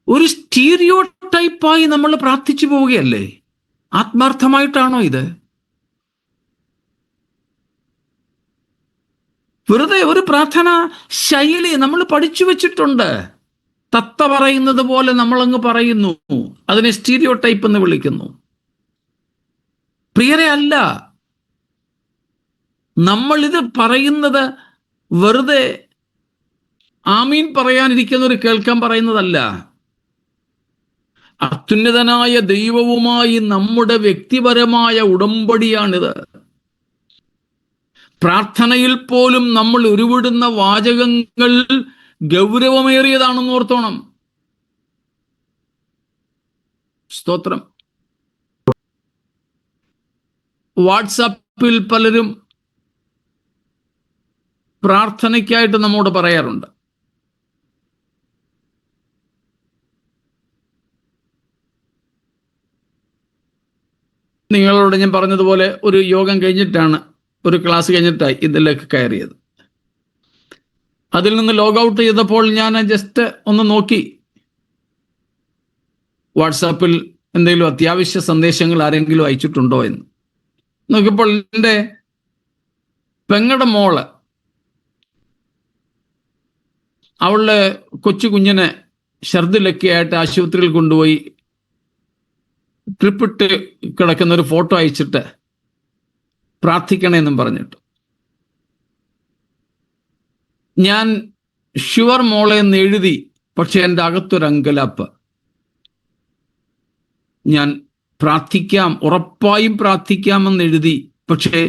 ഒരു സ്റ്റീരിയോ ടൈപ്പായി നമ്മൾ പ്രാർത്ഥിച്ചു പോവുകയല്ലേ? ആത്മാർത്ഥമായിട്ടാണോ ഇത്? വെറുതെ ഒരു പ്രാർത്ഥന ശൈലി നമ്മൾ പഠിച്ചു വെച്ചിട്ടുണ്ട്. തത്ത പറയുന്നത് പോലെ നമ്മളങ്ങ് പറയുന്നു, അതിനെ സ്റ്റീരിയോ ടൈപ്പ് എന്ന് വിളിക്കുന്നു. പ്രിയരെ, അല്ല. നമ്മളിത് പറയുന്നത് വെറുതെ ആമീൻ പറയാനിരിക്കുന്നവർ കേൾക്കാൻ പറയുന്നതല്ല. അത്യുന്നതനായ ദൈവവുമായി നമ്മുടെ വ്യക്തിപരമായ ഉടമ്പടിയാണിത്. പ്രാർത്ഥനയിൽ പോലും നമ്മൾ ഉരുവിടുന്ന വാചകങ്ങൾ ഗൗരവമേറിയതാണെന്ന് ഓർത്തോണം. സ്തോത്രം. വാട്സാപ്പിൽ പലരും പ്രാർത്ഥനയ്ക്കായിട്ട് നമ്മോട് പറയാറുണ്ട്. നിങ്ങളോട് ഞാൻ പറഞ്ഞതുപോലെ ഒരു യോഗം കഴിഞ്ഞിട്ടാണ്, ഒരു ക്ലാസ് കഴിഞ്ഞിട്ടായി ഇതിലേക്ക് കയറിയത്. അതിൽ നിന്ന് ലോഗ് ഔട്ട് ചെയ്തപ്പോൾ ഞാൻ ജസ്റ്റ് ഒന്ന് നോക്കി, വാട്സാപ്പിൽ എന്തെങ്കിലും അത്യാവശ്യ സന്ദേശങ്ങൾ ആരെങ്കിലും അയച്ചിട്ടുണ്ടോ എന്ന് നോക്കിയപ്പോൾ എൻ്റെ പെങ്ങളുടെ മോള് അവളുടെ കൊച്ചു കുഞ്ഞിനെ ഛർദിലൊക്കെ ആയിട്ട് ആശുപത്രിയിൽ കൊണ്ടുപോയി ട്രിപ്പിട്ട് കിടക്കുന്ന ഒരു ഫോട്ടോ അയച്ചിട്ട് പ്രാർത്ഥിക്കണമെന്നും പറഞ്ഞിട്ട്, ഞാൻ ഷുവർ മോളെ എന്ന് എഴുതി. പക്ഷെ എൻ്റെ അകത്തൊരു അങ്കലാപ്പ്. ഞാൻ പ്രാർത്ഥിക്കാം, ഉറപ്പായും പ്രാർത്ഥിക്കാമെന്ന് എഴുതി. പക്ഷേ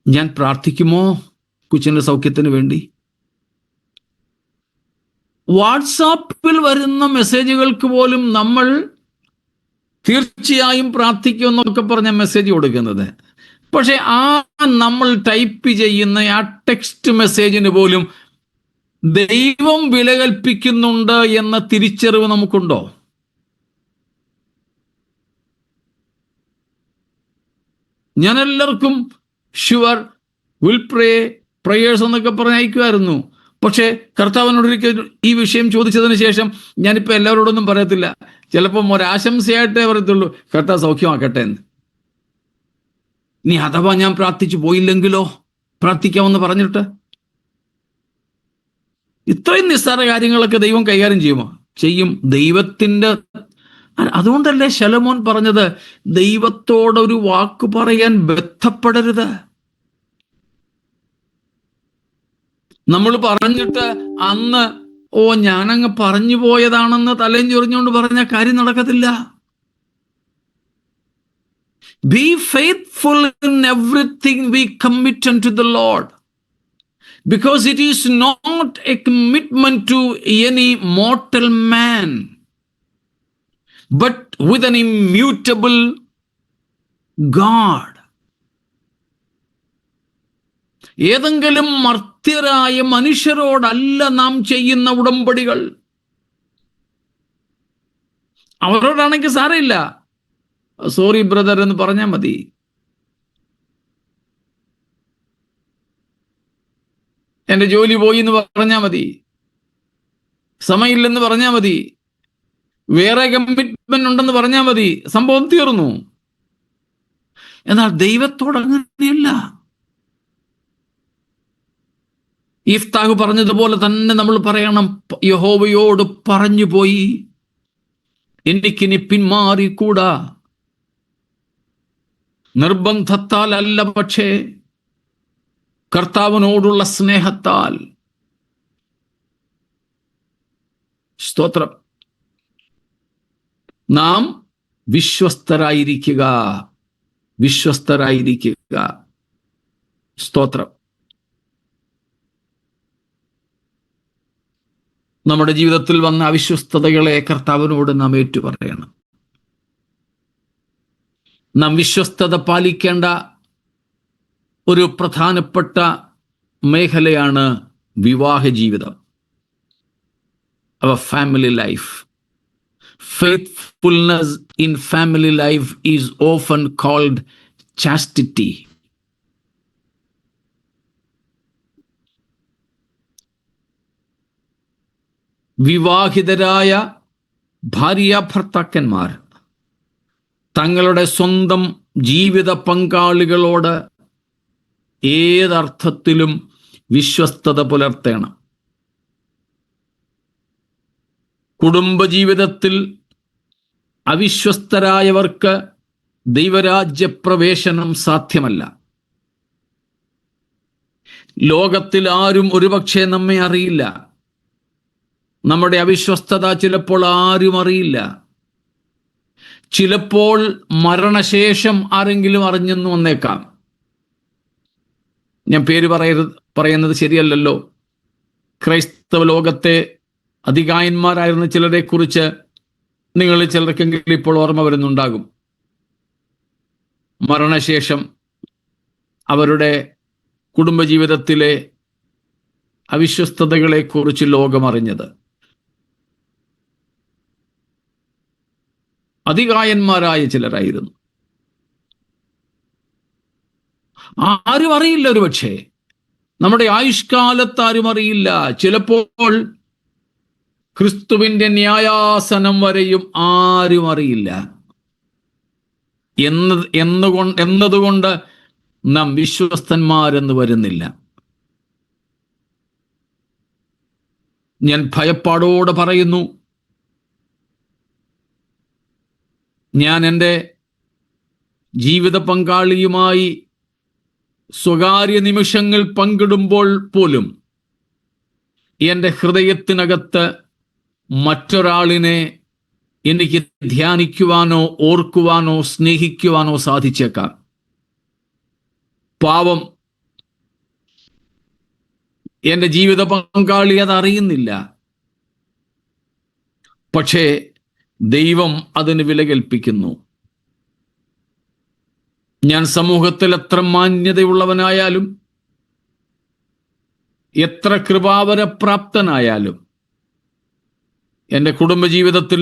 ഞാൻ പ്രാർത്ഥിക്കുമോ കൊച്ചിൻ്റെ സൗഖ്യത്തിന് വേണ്ടി? വാട്സാപ്പിൽ വരുന്ന മെസ്സേജുകൾക്ക് പോലും നമ്മൾ തീർച്ചയായും പ്രാർത്ഥിക്കുമെന്നൊക്കെ പറഞ്ഞ മെസ്സേജ് കൊടുക്കുന്നത്. പക്ഷെ ആ നമ്മൾ ടൈപ്പ് ചെയ്യുന്ന ആ ടെക്സ്റ്റ് മെസ്സേജിന് പോലും ദൈവം വില കൽപ്പിക്കുന്നുണ്ട് എന്ന തിരിച്ചറിവ് നമുക്കുണ്ടോ? ഞാൻ എല്ലാവർക്കും ഷുവർ, വിൽ പ്രേ, പ്രേയേഴ്സ് എന്നൊക്കെ പറഞ്ഞ് അയക്കുമായിരുന്നു. പക്ഷേ കർത്താവിനോടൊരിക്കൽ ഈ വിഷയം ചോദിച്ചതിന് ശേഷം ഞാനിപ്പോൾ എല്ലാവരോടൊന്നും പറയത്തില്ല. ചിലപ്പം ഒരാശംസയായിട്ടേ പറയത്തുള്ളൂ, കർത്താവ് സൗഖ്യമാക്കട്ടെ എന്ന്. ഇനി അഥവാ ഞാൻ പ്രാർത്ഥിച്ചു പോയില്ലെങ്കിലോ, പ്രാർത്ഥിക്കാമെന്ന് പറഞ്ഞിട്ട്. ഇത്രയും നിസ്സാര കാര്യങ്ങളൊക്കെ ദൈവം കൈകാര്യം ചെയ്യുമോ? ചെയ്യും. ദൈവത്തിൻ്റെ, അതുകൊണ്ടല്ലേ ശലോമോൻ പറഞ്ഞത്, ദൈവത്തോടൊരു വാക്ക് പറയാൻ ബന്ധപ്പെടരുത്. നമ്മൾ പറഞ്ഞിട്ട് അന്ന് ഞാനങ്ങ് പറഞ്ഞു പോയതാണെന്ന് തലയും ചൊറിഞ്ഞുകൊണ്ട് പറഞ്ഞ കാര്യം നടക്കത്തില്ല. Be faithful in everything we commit unto the Lord, because it is not a commitment to any mortal man, but with an immutable God. ഏതെങ്കിലും മർത്യരായ മനുഷ്യരോടല്ല നാം ചെയ്യുന്ന ഉടമ്പടികൾ. അവരോടാണെങ്കിൽ സാരമില്ല, സോറി ബ്രദർ എന്ന് പറഞ്ഞാൽ മതി. എൻ്റെ ജോലി പോയി എന്ന് പറഞ്ഞാൽ മതി, സമയമില്ലെന്ന് പറഞ്ഞാൽ മതി, വേറെ കമ്മിറ്റ്മെന്റ് ഉണ്ടെന്ന് പറഞ്ഞാൽ മതി, സംഭവം തീർന്നു. എന്നാൽ ദൈവത്തോട് അങ്ങനെയല്ല. യിഫ്താഹ് പറഞ്ഞതുപോലെ തന്നെ നമ്മൾ പറയണം, യഹോവയോട് പറഞ്ഞു പോയി, എനിക്കിനി പിന്മാറിക്കൂടാ. നിർബന്ധത്താൽ അല്ല, പക്ഷേ കർത്താവിനോടുള്ള സ്നേഹത്താൽ. സ്തോത്രം. നാം വിശ്വസ്തരായിരിക്കുക, വിശ്വസ്തരായിരിക്കുക. സ്തോത്രം. നമ്മുടെ ജീവിതത്തിൽ വന്ന അവിശ്വസ്തതകളെ കർത്താവിനോട് നാം ഏറ്റുപറയണം. നാം വിശ്വസ്തത പാലിക്കേണ്ട ഒരു പ്രധാനപ്പെട്ട മേഖലയാണ് വിവാഹ ജീവിതം. Our family life. Faithfulness in family life is often called chastity. വിവാഹിതരായ ഭാര്യാഭർത്താക്കന്മാർ തങ്ങളുടെ സ്വന്തം ജീവിത പങ്കാളികളോട് ഏതർത്ഥത്തിലും വിശ്വസ്തത പുലർത്തണം. കുടുംബജീവിതത്തിൽ അവിശ്വസ്തരായവർക്ക് ദൈവരാജ്യപ്രവേശനം സാധ്യമല്ല. ലോകത്തിൽ ആരും ഒരുപക്ഷെ നമ്മെ അറിയില്ല. നമ്മുടെ അവിശ്വസ്തത ചിലപ്പോൾ ആരും അറിയില്ല. ചിലപ്പോൾ മരണശേഷം ആരെങ്കിലും അറിഞ്ഞെന്ന് വന്നേക്കാം. ഞാൻ പേര് പറയുന്നത് ശരിയല്ലല്ലോ. ക്രൈസ്തവ ലോകത്തെ അധികായന്മാരായിരുന്ന ചിലരെ കുറിച്ച് നിങ്ങളിൽ ചിലർക്കെങ്കിലും ഇപ്പോൾ ഓർമ്മ വരുന്നുണ്ടാകും. മരണശേഷം അവരുടെ കുടുംബജീവിതത്തിലെ അവിശ്വസ്തതകളെ കുറിച്ച് ലോകമറിഞ്ഞത്. അധികായന്മാരായ ചിലരായിരുന്നു. ആരും അറിയില്ല. ഒരുപക്ഷെ നമ്മുടെ ആയുഷ്കാലത്ത് ആരും അറിയില്ല. ചിലപ്പോൾ ക്രിസ്തുവിന്റെ ന്യായാസനം വരെയും ആരും അറിയില്ല. എന്നതുകൊണ്ട് നാം വിശ്വസ്തന്മാരെന്ന് വരുന്നില്ല. ഞാൻ ഭയപ്പാടോടെ പറയുന്നു, ഞാൻ എൻ്റെ ജീവിത പങ്കാളിയുമായി സ്വകാര്യ നിമിഷങ്ങൾ പങ്കിടുമ്പോൾ പോലും എൻ്റെ ഹൃദയത്തിനകത്ത് മറ്റൊരാളിനെ എനിക്ക് ധ്യാനിക്കുവാനോ ഓർക്കുവാനോ സ്നേഹിക്കുവാനോ സാധിച്ചേക്കാം. പാവം, എൻ്റെ ജീവിത പങ്കാളി അതറിയുന്നില്ല. പക്ഷേ ദൈവം അതിന് വില കൽപ്പിക്കുന്നു. ഞാൻ സമൂഹത്തിൽ എത്ര മാന്യതയുള്ളവനായാലും, എത്ര കൃപാവരപ്രാപ്തനായാലും, എൻ്റെ കുടുംബജീവിതത്തിൽ,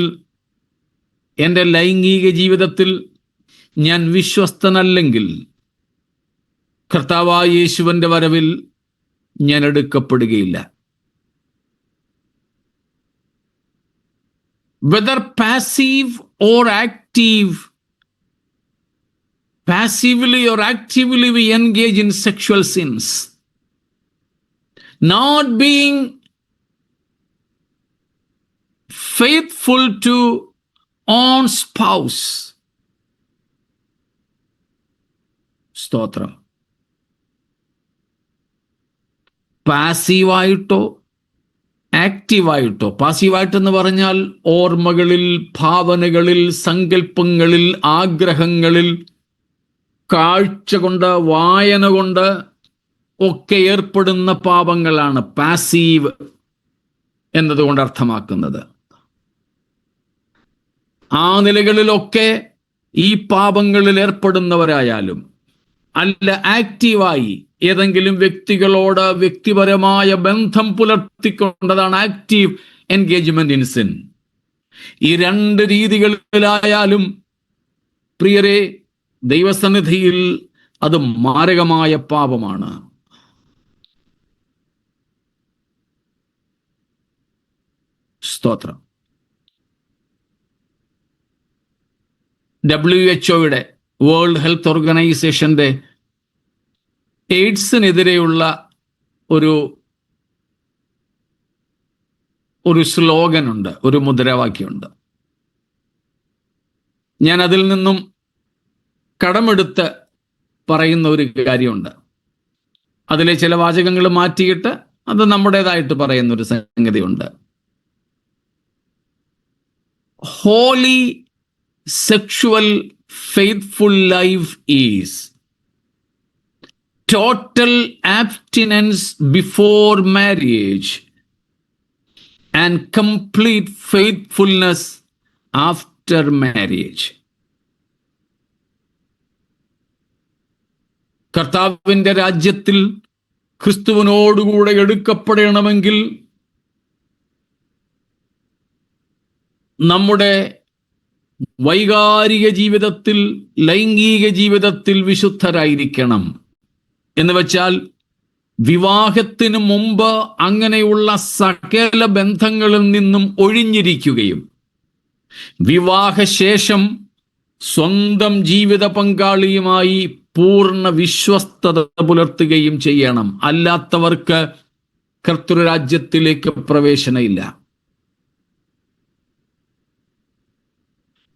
എൻ്റെ ലൈംഗിക ജീവിതത്തിൽ ഞാൻ വിശ്വസ്തനല്ലെങ്കിൽ കർത്താവായ യേശുവിൻ്റെ വരവിൽ ഞാൻ എടുക്കപ്പെടുകയില്ല. Whether passive or active, passively or actively we engage in sexual sins, not being faithful to own spouse. സ്തോത്രം. പാസീവായിട്ടോ ആക്റ്റീവായിട്ടോ, പാസീവായിട്ടെന്ന് പറഞ്ഞാൽ ഓർമ്മകളിൽ, ഭാവനകളിൽ, സങ്കല്പങ്ങളിൽ, ആഗ്രഹങ്ങളിൽ, കാഴ്ച കൊണ്ട്, വായന കൊണ്ട് ഒക്കെ ഏർപ്പെടുന്ന പാപങ്ങളാണ് പാസീവ് എന്നതുകൊണ്ട് അർത്ഥമാക്കുന്നത്. ആ നിലകളിലൊക്കെ ഈ പാപങ്ങളിൽ ഏർപ്പെടുന്നവരായാലും, അല്ല ആക്റ്റീവായി ഏതെങ്കിലും വ്യക്തികളോട് വ്യക്തിപരമായ ബന്ധം പുലർത്തിക്കൊണ്ടതാണ് ആക്റ്റീവ് എൻഗേജ്മെന്റ് ഇൻ സിൻ. ഈ രണ്ട് രീതികളിലായാലും പ്രിയരെ, ദൈവസന്നിധിയിൽ അത് മാരകമായ പാപമാണ്. സ്തോത്രം. WHO വേൾഡ് ഹെൽത്ത് ഓർഗനൈസേഷന്റെ എയ്ഡ്സിനെതിരെയുള്ള ഒരു സ്ലോഗനുണ്ട്, ഒരു മുദ്രാവാക്യമുണ്ട്. ഞാൻ അതിൽ നിന്നും കടമെടുത്ത് പറയുന്ന ഒരു കാര്യമുണ്ട്. അതിലെ ചില വാചകങ്ങൾ മാറ്റിയിട്ട് അത് നമ്മുടേതായിട്ട് പറയുന്ന ഒരു സംഗതിയുണ്ട്. Holy sexual faithful life is total abstinence before marriage and complete faithfulness after marriage. കർത്താവിന്റെ രാജ്യത്തിൽ ക്രിസ്തുവിനോടുകൂടെ എടുക്കപ്പെടണമെങ്കിൽ നമ്മുടെ വൈകാരിക ജീവിതത്തിൽ, ലൈംഗിക ജീവിതത്തിൽ വിശുദ്ധരായിരിക്കണം. എന്ന് വെച്ചാൽ വിവാഹത്തിന് മുമ്പ് അങ്ങനെയുള്ള സകല ബന്ധങ്ങളിൽ നിന്നും ഒഴിഞ്ഞിരിക്കുകയും വിവാഹശേഷം സ്വന്തം ജീവിത പങ്കാളിയുമായി പൂർണ്ണ വിശ്വസ്തത പുലർത്തുകയും ചെയ്യണം. അല്ലാത്തവർക്ക് കർത്തൃരാജ്യത്തിലേക്ക് പ്രവേശനമില്ല.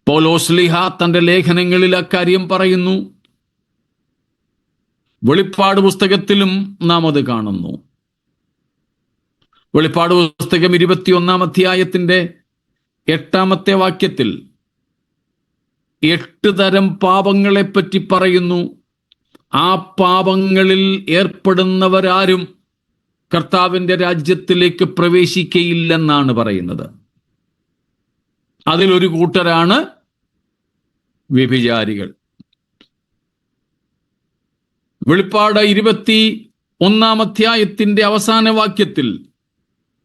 പൗലോസ്ലീഹ തന്റെ ലേഖനങ്ങളിൽ അക്കാര്യം പറയുന്നു. വെളിപ്പാട് പുസ്തകത്തിലും നാം അത് കാണുന്നു. വെളിപ്പാട് പുസ്തകം 21-ാം അധ്യായത്തിന്റെ 8-ാമത്തെ വാക്യത്തിൽ 8 തരം പാപങ്ങളെപ്പറ്റി പറയുന്നു. ആ പാപങ്ങളിൽ ഏർപ്പെടുന്നവരാരും കർത്താവിന്റെ രാജ്യത്തിലേക്ക് പ്രവേശിക്കയില്ലെന്നാണ് പറയുന്നത്. അതിലൊരു കൂട്ടരാണ് വ്യഭിചാരികൾ. വെളിപ്പാട് 21-ാം അധ്യായത്തിന്റെ അവസാന വാക്യത്തിൽ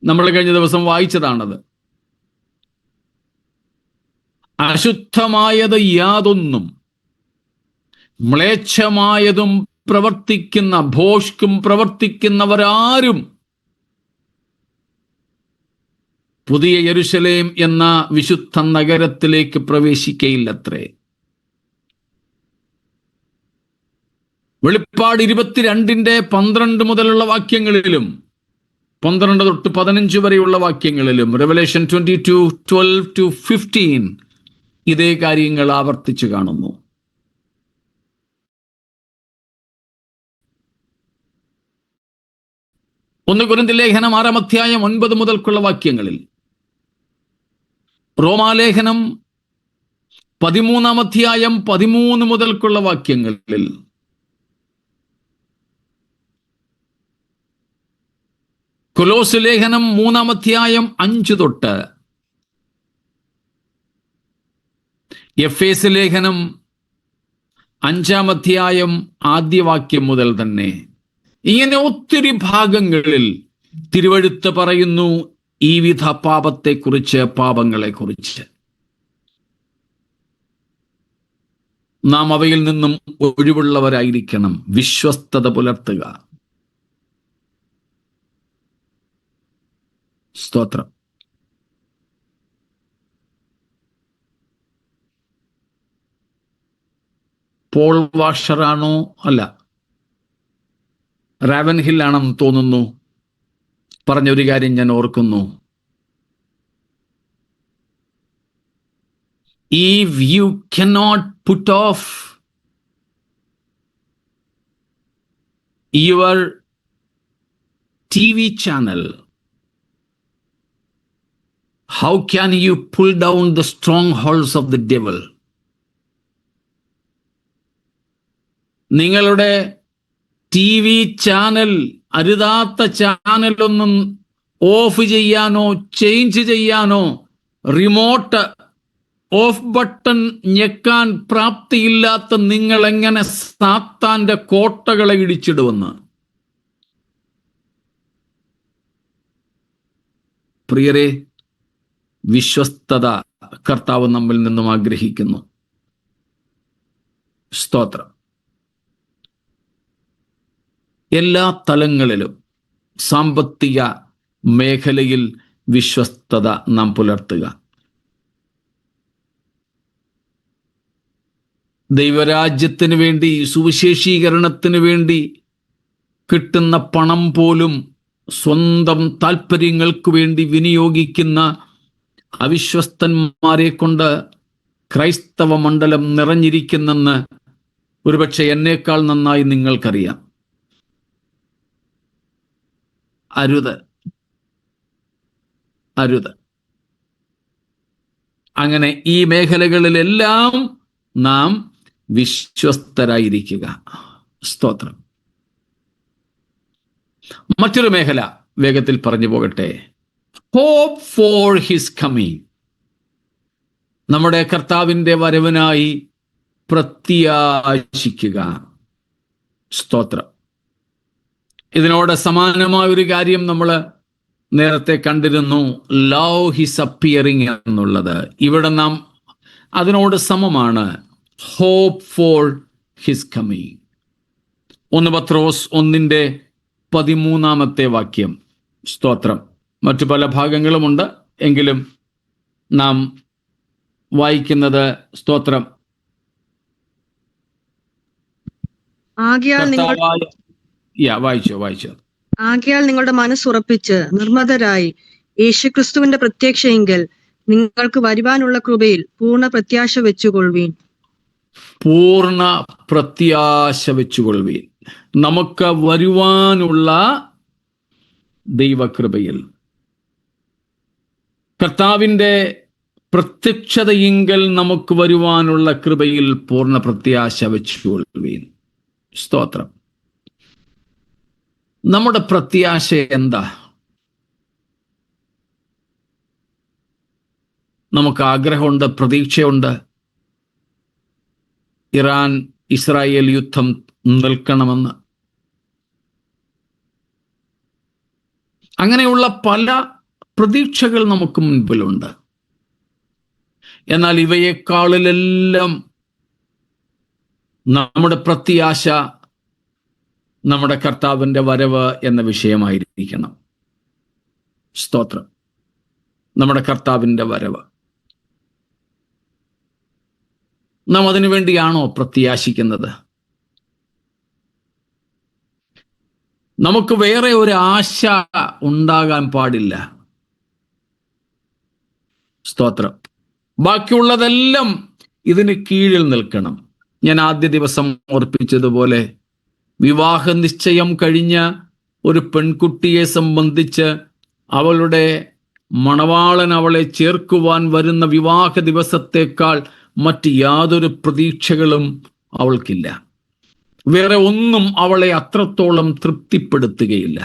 നമ്മൾ കഴിഞ്ഞ ദിവസം വായിച്ചതാണത്. അശുദ്ധമായത് യാതൊന്നും, മ്ലേച്ഛമായതും പ്രവർത്തിക്കുന്ന, ഭോഷ്കും പ്രവർത്തിക്കുന്നവരാരും പുതിയ യെരുശലേം എന്ന വിശുദ്ധ നഗരത്തിലേക്ക് പ്രവേശിക്കയില്ലത്രേ. വെളിപ്പാട് 22-ന്റെ 12 മുതലുള്ള വാക്യങ്ങളിലും 12 തൊട്ട് 15 വരെയുള്ള വാക്യങ്ങളിലും റെവലേഷൻ 22:12-15 ഇതേ കാര്യങ്ങൾ ആവർത്തിച്ചു കാണുന്നു. ഒന്ന് കൊരിന്ത്യർ ലേഖനം 6-ാം അധ്യായം 9 മുതൽക്കുള്ള വാക്യങ്ങളിൽ, റോമാലേഖനം 13-ാം അധ്യായം 13 മുതൽക്കുള്ള വാക്യങ്ങളിൽ, കൊലോസ് ലേഖനം 3-ാം അധ്യായം 5 തൊട്ട്, എഫേസ് ലേഖനം 5-ാം അധ്യായം ആദ്യ വാക്യം മുതൽ തന്നെ ഇങ്ങനെ ഒത്തിരി ഭാഗങ്ങളിൽ തിരുവെഴുത്ത് പറയുന്നു ഈ വിധ പാപത്തെക്കുറിച്ച്, പാപങ്ങളെക്കുറിച്ച്. നാം അവയിൽ നിന്നും ഒഴിവുള്ളവരായിരിക്കണം, വിശ്വസ്തത പുലർത്തുക. സ്തോത്രം. പോൾ വാഷറാണോ? അല്ല, റാവൻ ഹിൽ ആണെന്ന് തോന്നുന്നു. പറഞ്ഞൊരു കാര്യം ഞാൻ ഓർക്കുന്നു. If you cannot put off your TV channel, how can you pull down the strongholds of the devil? നിങ്ങളുടെ TV ചാനൽ, അരുതാത്ത ചാനലൊന്നും ഓഫ് ചെയ്യാനോ ചേഞ്ച് ചെയ്യാനോ റിമോട്ട് ഓഫ് ബട്ടൺ ഞെക്കാൻ പ്രാപ്തിയില്ലാത്ത നിങ്ങൾ എങ്ങനെ സാത്താന്റെ കോട്ടകളെ ഇടിച്ചിടുമെന്ന്? പ്രിയരെ, വിശ്വസ്തത കർത്താവ് നമ്മിൽ നിന്നും ആഗ്രഹിക്കുന്നു. സ്തോത്രം. എല്ലാ തലങ്ങളിലും സാമ്പത്തിക മേഖലയിൽ വിശ്വസ്തത നാം പുലർത്തുക. ദൈവരാജ്യത്തിന് വേണ്ടി, സുവിശേഷീകരണത്തിന് വേണ്ടി കിട്ടുന്ന പണം പോലും സ്വന്തം താല്പര്യങ്ങൾക്ക് വേണ്ടി വിനിയോഗിക്കുന്ന അവിശ്വസ്തന്മാരെ കൊണ്ട് ക്രൈസ്തവ മണ്ഡലം നിറഞ്ഞിരിക്കുന്നെന്ന് ഒരുപക്ഷെ എന്നേക്കാൾ നന്നായി നിങ്ങൾക്കറിയാം. അരുത്, അരുത്. അങ്ങനെ ഈ മേഖലകളിലെല്ലാം നാം വിശ്വസ്തരായിരിക്കുക. സ്തോത്രം. മറ്റൊരു മേഖല വേഗത്തിൽ പറഞ്ഞു പോകട്ടെ. Hope for his coming. നമ്മുടെ കർത്താവിൻ്റെ വരവിനായി പ്രത്യാശിക്കുക. സ്തോത്രം. ഇതിനോട് സമാനമായ ഒരു കാര്യം നമ്മൾ നേരത്തെ കണ്ടിരുന്നു, ലവ് ഹിസ് അപ്പിയറിങ് എന്നുള്ളത്. ഇവിടെ നാം അതിനോട് സമമാണ് ഹോപ്പ് ഫോർ ഹിസ് കമ്മിങ്. 1 പത്രോസ് 1:13 സ്തോത്രം. മറ്റു പല ഭാഗങ്ങളുമുണ്ട്, എങ്കിലും നാം വായിക്കുന്നത് സ്തോത്രം. ആകയാൽ നിങ്ങളുടെ മനസ്സുറപ്പിച്ച് നിർമ്മതരായി യേശുക്രിസ്തുവിന്റെ പ്രത്യക്ഷയെങ്കിൽ നിങ്ങൾക്ക് വരുവാനുള്ള കൃപയിൽ പൂർണ്ണ പ്രത്യാശ വെച്ചുകൊള്ളുവീൻ. പൂർണ്ണ പ്രത്യാശ വെച്ചുകൊള്ളുവീൻ. നമുക്ക് വരുവാനുള്ള ദൈവകൃപയിൽ, കർത്താവിൻ്റെ പ്രത്യക്ഷതയെങ്കിൽ നമുക്ക് വരുവാനുള്ള കൃപയിൽ പൂർണ്ണ പ്രത്യാശ വെച്ചുകൊള്ളുവീൻ. സ്തോത്രം. നമ്മുടെ പ്രത്യാശ എന്താ? നമുക്ക് ആഗ്രഹമുണ്ട്, പ്രതീക്ഷയുണ്ട്. ഇറാൻ ഇസ്രായേൽ യുദ്ധം നിൽക്കണമെന്ന്. അങ്ങനെയുള്ള പല പ്രതീക്ഷകൾ നമുക്ക് മുൻപിലുണ്ട്. എന്നാൽ ഇവയെക്കാളിലെല്ലാം നമ്മുടെ പ്രത്യാശ നമ്മുടെ കർത്താവിൻ്റെ വരവ് എന്ന വിഷയമായിരിക്കണം. സ്തോത്രം. നമ്മുടെ കർത്താവിൻ്റെ വരവ്. നാം അതിനു വേണ്ടിയാണോ പ്രത്യാശിക്കുന്നത്? നമുക്ക് വേറെ ഒരു ആശ ഉണ്ടാകാൻ പാടില്ല. സ്തോത്രം. ബാക്കിയുള്ളതെല്ലാം ഇതിന് കീഴിൽ നിൽക്കണം. ഞാൻ ആദ്യ ദിവസം ഓർപ്പിച്ചതുപോലെ, വിവാഹ നിശ്ചയം കഴിഞ്ഞ ഒരു പെൺകുട്ടിയെ സംബന്ധിച്ച് അവളുടെ മണവാളൻ അവളെ ചേർക്കുവാൻ വരുന്ന വിവാഹ ദിവസത്തേക്കാൾ മറ്റ് യാതൊരു പ്രതീക്ഷകളും അവൾക്കില്ല. വേറെ ഒന്നും അവളെ അത്രത്തോളം തൃപ്തിപ്പെടുത്തുകയില്ല.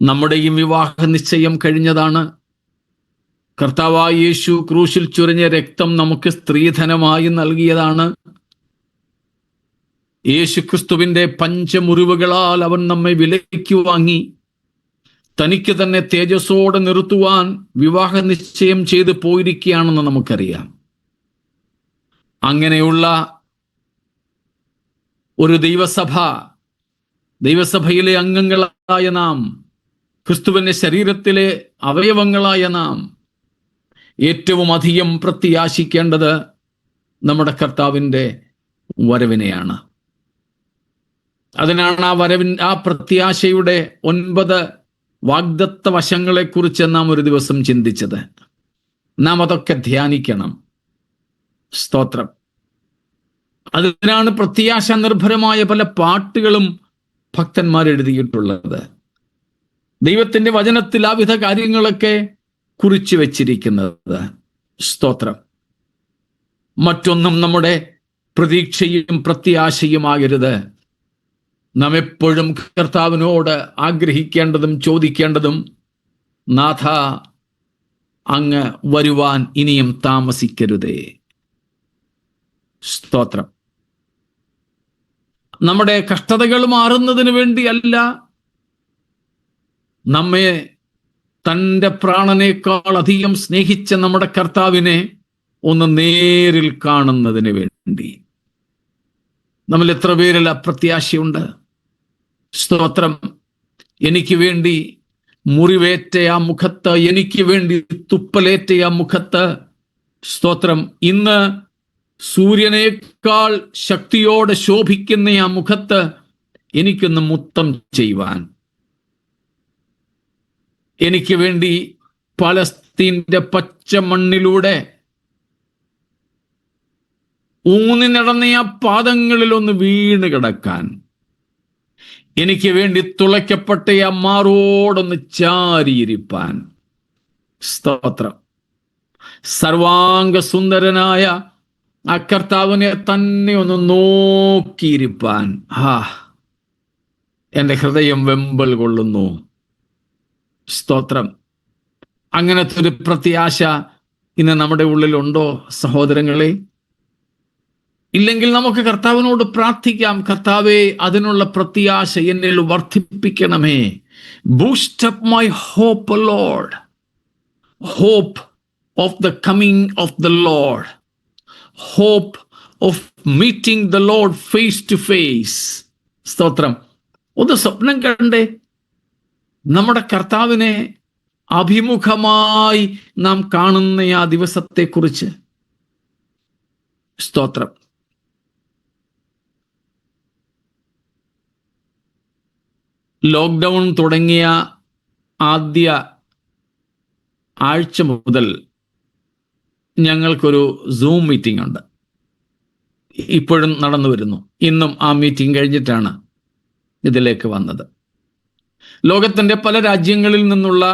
നമ്മുടെയും വിവാഹ നിശ്ചയം കഴിഞ്ഞതാണ്. കർത്താവായ യേശു ക്രൂശിൽ ചൊരിഞ്ഞ രക്തം നമുക്ക് സ്ത്രീധനമായി നൽകിയതാണ്. യേശു ക്രിസ്തുവിന്റെ പഞ്ചമുറിവുകളാൽ അവൻ നമ്മെ വിലയ്ക്ക് വാങ്ങി തനിക്ക് തന്നെ തേജസ്സോടെ നിർത്തുവാൻ വിവാഹ നിശ്ചയം ചെയ്ത് പോയിരിക്കുകയാണെന്ന് നമുക്കറിയാം. അങ്ങനെയുള്ള ഒരു ദൈവസഭയിലെ അംഗങ്ങളായ നാം, ക്രിസ്തുവിന്റെ ശരീരത്തിലെ അവയവങ്ങളായ നാം ഏറ്റവും അധികം പ്രത്യാശിക്കേണ്ടത് നമ്മുടെ കർത്താവിൻ്റെ വരവിനെയാണ്. അതിനാണ് ആ പ്രത്യാശയുടെ 9 വാഗ്ദത്ത വശങ്ങളെക്കുറിച്ച് നാം ഒരു ദിവസം ചിന്തിച്ചത്. നാം അതൊക്കെ ധ്യാനിക്കണം. സ്തോത്രം. അതിനാണ് പ്രത്യാശ നിർഭരമായ പല പാട്ടുകളും ഭക്തന്മാർ എഴുതിയിട്ടുള്ളത്. ദൈവത്തിന്റെ വചനത്തിൽ ആ വിധ കാര്യങ്ങളൊക്കെ കുറിച്ചു വച്ചിരിക്കുന്നത്. സ്തോത്രം. മറ്റൊന്നും നമ്മുടെ പ്രതീക്ഷയും പ്രത്യാശയുമാകരുത്. നാം എപ്പോഴും കർത്താവിനോട് ആഗ്രഹിക്കേണ്ടതും ചോദിക്കേണ്ടതും, നാഥ, അങ്ങ് വരുവാൻ ഇനിയും താമസിക്കരുതേ. സ്തോത്രം. നമ്മുടെ കഷ്ടതകൾ മാറുന്നതിന് വേണ്ടിയല്ല, നമ്മെ തൻ്റെ പ്രാണനേക്കാൾ അധികം സ്നേഹിച്ച നമ്മുടെ കർത്താവിനെ ഒന്ന് നേരിൽ കാണുന്നതിന് വേണ്ടി. നമ്മൾ എത്ര പേരിൽ അപ്രത്യാശയുണ്ട്? സ്തോത്രം. എനിക്ക് വേണ്ടി മുറിവേറ്റ ആ മുഖത്ത്, എനിക്ക് വേണ്ടി തുപ്പലേറ്റ ആ മുഖത്ത്, സ്തോത്രം, ഇന്ന് സൂര്യനേക്കാൾ ശക്തിയോടെ ശോഭിക്കുന്ന ആ മുഖത്ത് എനിക്കൊന്ന് മുത്തം ചെയ്യുവാൻ, എനിക്ക് വേണ്ടി പലസ്തീന്റെ പച്ച മണ്ണിലൂടെ ഊന്നി നടന്ന ആ പാദങ്ങളിൽ ഒന്ന് വീണ് കിടക്കാൻ, എനിക്ക് വേണ്ടി തുളയ്ക്കപ്പെട്ട ആ മാറോടൊന്ന് ചാരിയിരിപ്പാൻ. സ്തോത്രം. സർവാംഗ സുന്ദരനായ ആ കർത്താവിനെ തന്നെ ഒന്ന് നോക്കിയിരിപ്പാൻ എൻ്റെ ഹൃദയം വെമ്പൽ കൊള്ളുന്നു. സ്തോത്രം. അങ്ങനത്തെ ഒരു പ്രത്യാശ ഇന്ന് നമ്മുടെ ഉള്ളിലുണ്ടോ സഹോദരങ്ങളെ? ഇല്ലെങ്കിൽ നമുക്ക് കർത്താവിനോട് പ്രാർത്ഥിക്കാം, കർത്താവേ, അതിനുള്ള പ്രത്യാശ എന്നിൽ വർദ്ധിപ്പിക്കണമേ. Boost up my hope Lord. Hope of the coming of the Lord. Hope of meeting the Lord face to face. സ്തോത്രം. ഒന്ന് സ്വപ്നം കണ്ടേ, നമ്മുടെ കർത്താവിനെ അഭിമുഖമായി നാം കാണുന്ന ആ ദിവസത്തെക്കുറിച്ച്. സ്തോത്രം. ലോക്ക്ഡൗൺ തുടങ്ങിയ ആദ്യ ആഴ്ച മുതൽ ഞങ്ങൾക്കൊരു സൂം മീറ്റിംഗ് ഉണ്ട്. ഇപ്പോഴും നടന്നു വരുന്നു. ഇന്നും ആ മീറ്റിംഗ് കഴിഞ്ഞിട്ടാണ് ഇതിലേക്ക് വന്നത്. ലോകത്തിൻ്റെ പല രാജ്യങ്ങളിൽ നിന്നുള്ള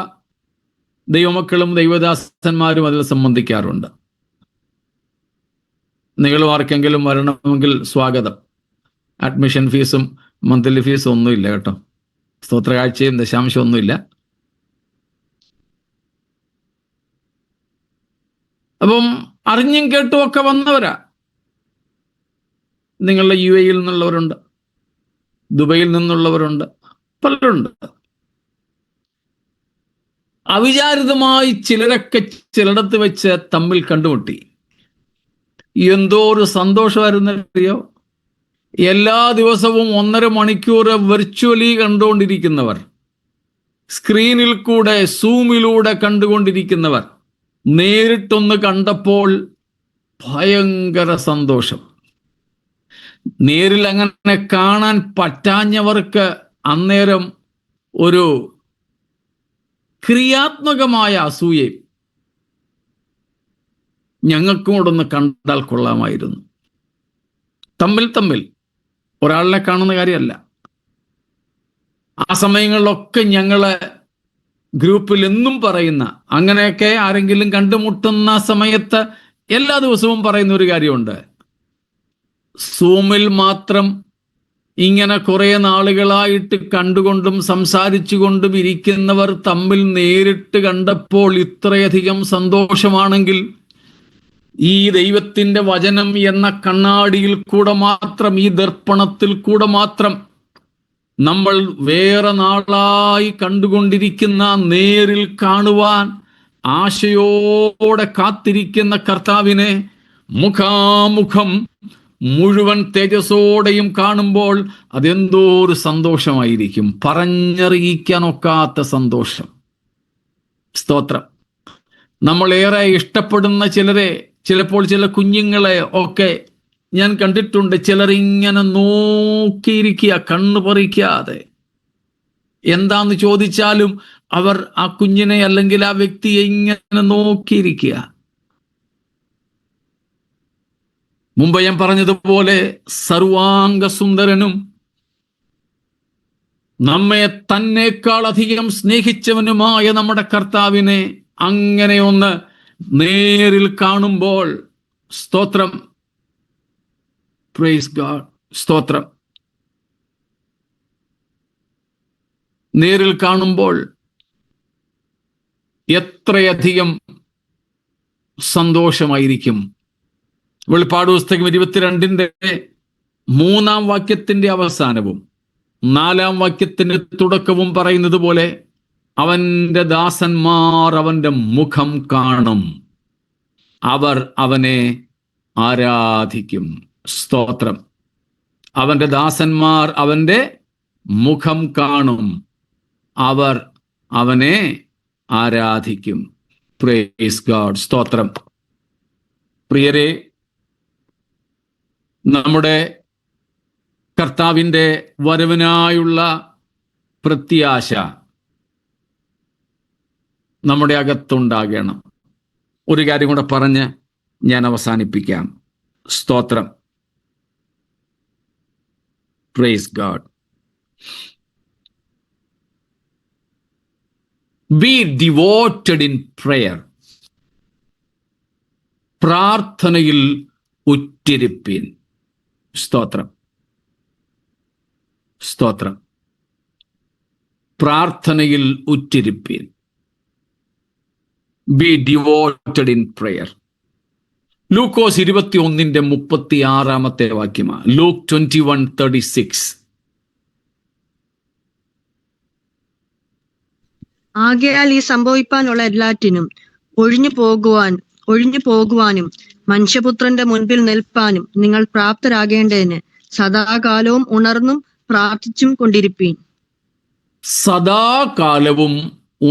ദൈവമക്കളും ദൈവദാസന്മാരും അതിൽ സംബന്ധിക്കാറുണ്ട്. നിങ്ങൾ ആർക്കെങ്കിലും വരണമെങ്കിൽ സ്വാഗതം. അഡ്മിഷൻ ഫീസും മന്ത്ലി ഫീസും ഒന്നുമില്ല കേട്ടോ. സ്തോത്രകാഴ്ചയും ദശാംശം ഒന്നുമില്ല. അപ്പം അറിഞ്ഞും കേട്ടും ഒക്കെ വന്നവരാ. നിങ്ങളുടെ UAE നിന്നുള്ളവരുണ്ട്, ദുബൈയിൽ നിന്നുള്ളവരുണ്ട്, പലരുണ്ട്. അവിചാരിതമായി ചിലരൊക്കെ ചിലയിടത്ത് വെച്ച് തമ്മിൽ കണ്ടുമുട്ടി. എന്തോ ഒരു സന്തോഷമായിരുന്നറിയോ? എല്ലാ ദിവസവും 1.5 മണിക്കൂർ വെർച്വലി കണ്ടുകൊണ്ടിരിക്കുന്നവർ, സ്ക്രീനിൽ കൂടെ സൂമിലൂടെ കണ്ടുകൊണ്ടിരിക്കുന്നവർ, നേരിട്ടൊന്ന് കണ്ടപ്പോൾ ഭയങ്കര സന്തോഷം. നേരിൽ അങ്ങനെ കാണാൻ പറ്റാഞ്ഞവർക്ക് അന്നേരം ഒരു ക്രിയാത്മകമായ അസൂയയും, ഞങ്ങൾക്കും കൂടെ ഒന്ന് കണ്ടാൽ കൊള്ളാമായിരുന്നു. തമ്മിൽ ഒരാളിനെ കാണുന്ന കാര്യമല്ല. ആ സമയങ്ങളിലൊക്കെ ഞങ്ങള് ഗ്രൂപ്പിൽ എന്നും പറയുന്ന, അങ്ങനെയൊക്കെ ആരെങ്കിലും കണ്ടുമുട്ടുന്ന സമയത്ത് എല്ലാ ദിവസവും പറയുന്ന ഒരു കാര്യമുണ്ട്. സൂമിൽ മാത്രം ഇങ്ങനെ കുറെ നാളുകളായിട്ട് കണ്ടുകൊണ്ടും സംസാരിച്ചു കൊണ്ടും ഇരിക്കുന്നവർ തമ്മിൽ നേരിട്ട് കണ്ടപ്പോൾ ഇത്രയധികം സന്തോഷമാണെങ്കിൽ, ഈ ദൈവത്തിൻ്റെ വചനം എന്ന കണ്ണാടിയിൽ കൂടെ മാത്രം, ഈ ദർപ്പണത്തിൽ കൂടെ മാത്രം നമ്മൾ വേറെ നാളായി കണ്ടുകൊണ്ടിരിക്കുന്ന, നേരിൽ കാണുവാൻ ആശയോടെ കാത്തിരിക്കുന്ന കർത്താവിനെ മുഖാമുഖം മുഴുവൻ തേജസ്സോടെയും കാണുമ്പോൾ അതെന്തോ ഒരു സന്തോഷമായിരിക്കും, പറഞ്ഞറിയിക്കാനൊക്കാത്ത സന്തോഷം. സ്തോത്രം. നമ്മളേറെ ഇഷ്ടപ്പെടുന്ന ചിലരെ, ചിലപ്പോൾ ചില കുഞ്ഞുങ്ങളെ ഒക്കെ ഞാൻ കണ്ടിട്ടുണ്ട്. ചിലരിങ്ങനെ നോക്കിയിരിക്കുക, കണ്ണു പറിക്കാതെ. എന്താന്ന് ചോദിച്ചാലും അവർ ആ കുഞ്ഞിനെ അല്ലെങ്കിൽ ആ വ്യക്തിയെ ഇങ്ങനെ നോക്കിയിരിക്കുക. മുമ്പ് ഞാൻ പറഞ്ഞതുപോലെ സർവാംഗ സുന്ദരനും നമ്മെ തന്നേക്കാൾ അധികം സ്നേഹിച്ചവനുമായ നമ്മുടെ കർത്താവിനെ അങ്ങനെ ഒന്ന് നേരിൽ കാണുമ്പോൾ, സ്തോത്രം, പ്രൈസ് ഗോഡ്, സ്തോത്രം, നേരിൽ കാണുമ്പോൾ എത്രയധികം സന്തോഷമായിരിക്കും. വെളിപ്പാട് പുസ്തകം 22-ന്റെ 3-ാം വാക്യത്തിന്റെ അവസാനവും 4-ാം വാക്യത്തിന്റെ തുടക്കവും പറയുന്നത് പോലെ, അവന്റെ ദാസന്മാർ അവന്റെ മുഖം കാണും, അവർ അവനെ ആരാധിക്കും. സ്തോത്രം. അവന്റെ ദാസന്മാർ അവന്റെ മുഖം കാണും, അവർ അവനെ ആരാധിക്കും. Praise God. സ്തോത്രം. പ്രിയരെ, നമ്മുടെ കർത്താവിൻ്റെ വരവിനായുള്ള പ്രത്യാശ നമ്മുടെ അകത്തുണ്ടാകണം. ഒരു കാര്യം കൂടെ പറഞ്ഞ് ഞാൻ അവസാനിപ്പിക്കാം. സ്തോത്രം. Praise God. Be devoted in prayer. പ്രാർത്ഥനയിൽ ഉറ്റിരിപ്പീൻ. സ്തോത്രം, സ്തോത്രം. പ്രാർത്ഥനയിൽ ഉറ്റിരിപ്പീൻ. Be devoted in prayer. Lukose 21:36 വാക്യമാണ്. ലൂക്ക് 21:36. ആകയാൽ ഈ സംഭവിപ്പാനുള്ള എല്ലാറ്റിനും ഒഴിഞ്ഞു പോകുവാനും മനുഷ്യപുത്രന്റെ മുൻപിൽ നിൽപ്പാനും നിങ്ങൾ പ്രാപ്തരാകേണ്ടതിന് സദാകാലവും ഉണർന്നും പ്രാർത്ഥിച്ചും കൊണ്ടിരിപ്പീൻ. സദാകാലവും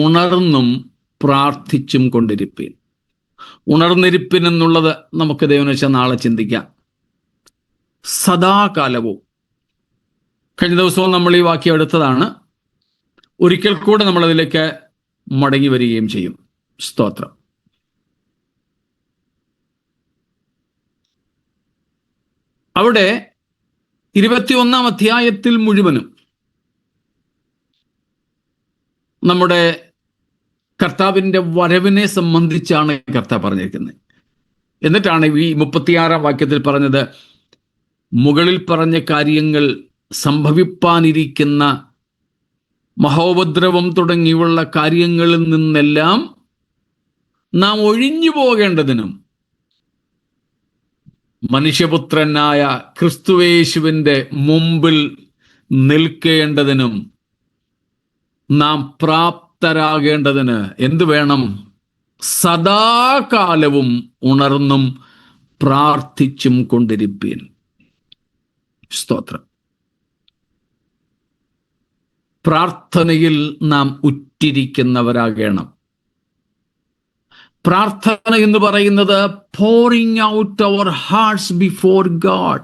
ഉണർന്നും പ്രാർത്ഥിച്ചും കൊണ്ടിരിപ്പീൻ. ഉണർന്നിരിപ്പിൻ എന്നുള്ളത് നമുക്ക് ദൈവം നാളെ ചിന്തിക്കാം. സദാകാലവും. കഴിഞ്ഞ ദിവസവും നമ്മൾ ഈ വാക്യം എടുത്തതാണ്. ഒരിക്കൽ കൂടെ നമ്മളതിലേക്ക് മടങ്ങി വരികയും ചെയ്യും. സ്തോത്രം. അവിടെ 21 അധ്യായത്തിൽ മുഴുവനും നമ്മുടെ കർത്താവിൻ്റെ വരവിനെ സംബന്ധിച്ചാണ് കർത്താവ് പറഞ്ഞിരിക്കുന്നത്. എന്നിട്ടാണ് ഈ 36 വാക്യത്തിൽ പറഞ്ഞത്, മുകളിൽ പറഞ്ഞ കാര്യങ്ങൾ സംഭവിപ്പാനിരിക്കുന്ന മഹോപദ്രവം തുടങ്ങിയുള്ള കാര്യങ്ങളിൽ നിന്നെല്ലാം നാം ഒഴിഞ്ഞു പോകേണ്ടതിനും മനുഷ്യപുത്രനായ ക്രിസ്തുയേശുവിൻ്റെ മുമ്പിൽ നിൽക്കേണ്ടതിനും നാം പ്രാപ്തരാകേണ്ടതിന് എന്തു വേണം? സദാകാലവും ഉണർന്നും പ്രാർത്ഥിച്ചും കൊണ്ടിരിപ്പീൻ. സ്തോത്രം. പ്രാർത്ഥനയിൽ നാം ഉറ്റിരിക്കുന്നവരാകണം. പ്രാർത്ഥന എന്ന് പറയുന്നത് pouring out our hearts before God.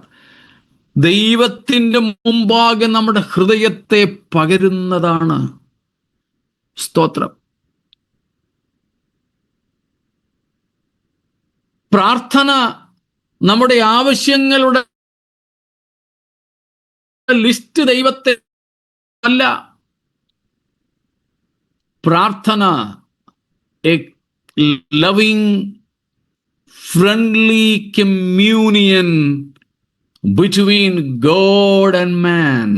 ദൈവത്തിൻ്റെ മുമ്പാകെ നമ്മുടെ ഹൃദയത്തെ പകരുന്നതാണ്. സ്തോത്രം. പ്രാർത്ഥന നമ്മുടെ ആവശ്യങ്ങളുടെ ലിസ്റ്റ് ദൈവത്തെ അല്ല. പ്രാർത്ഥന a loving friendly communion between God and man.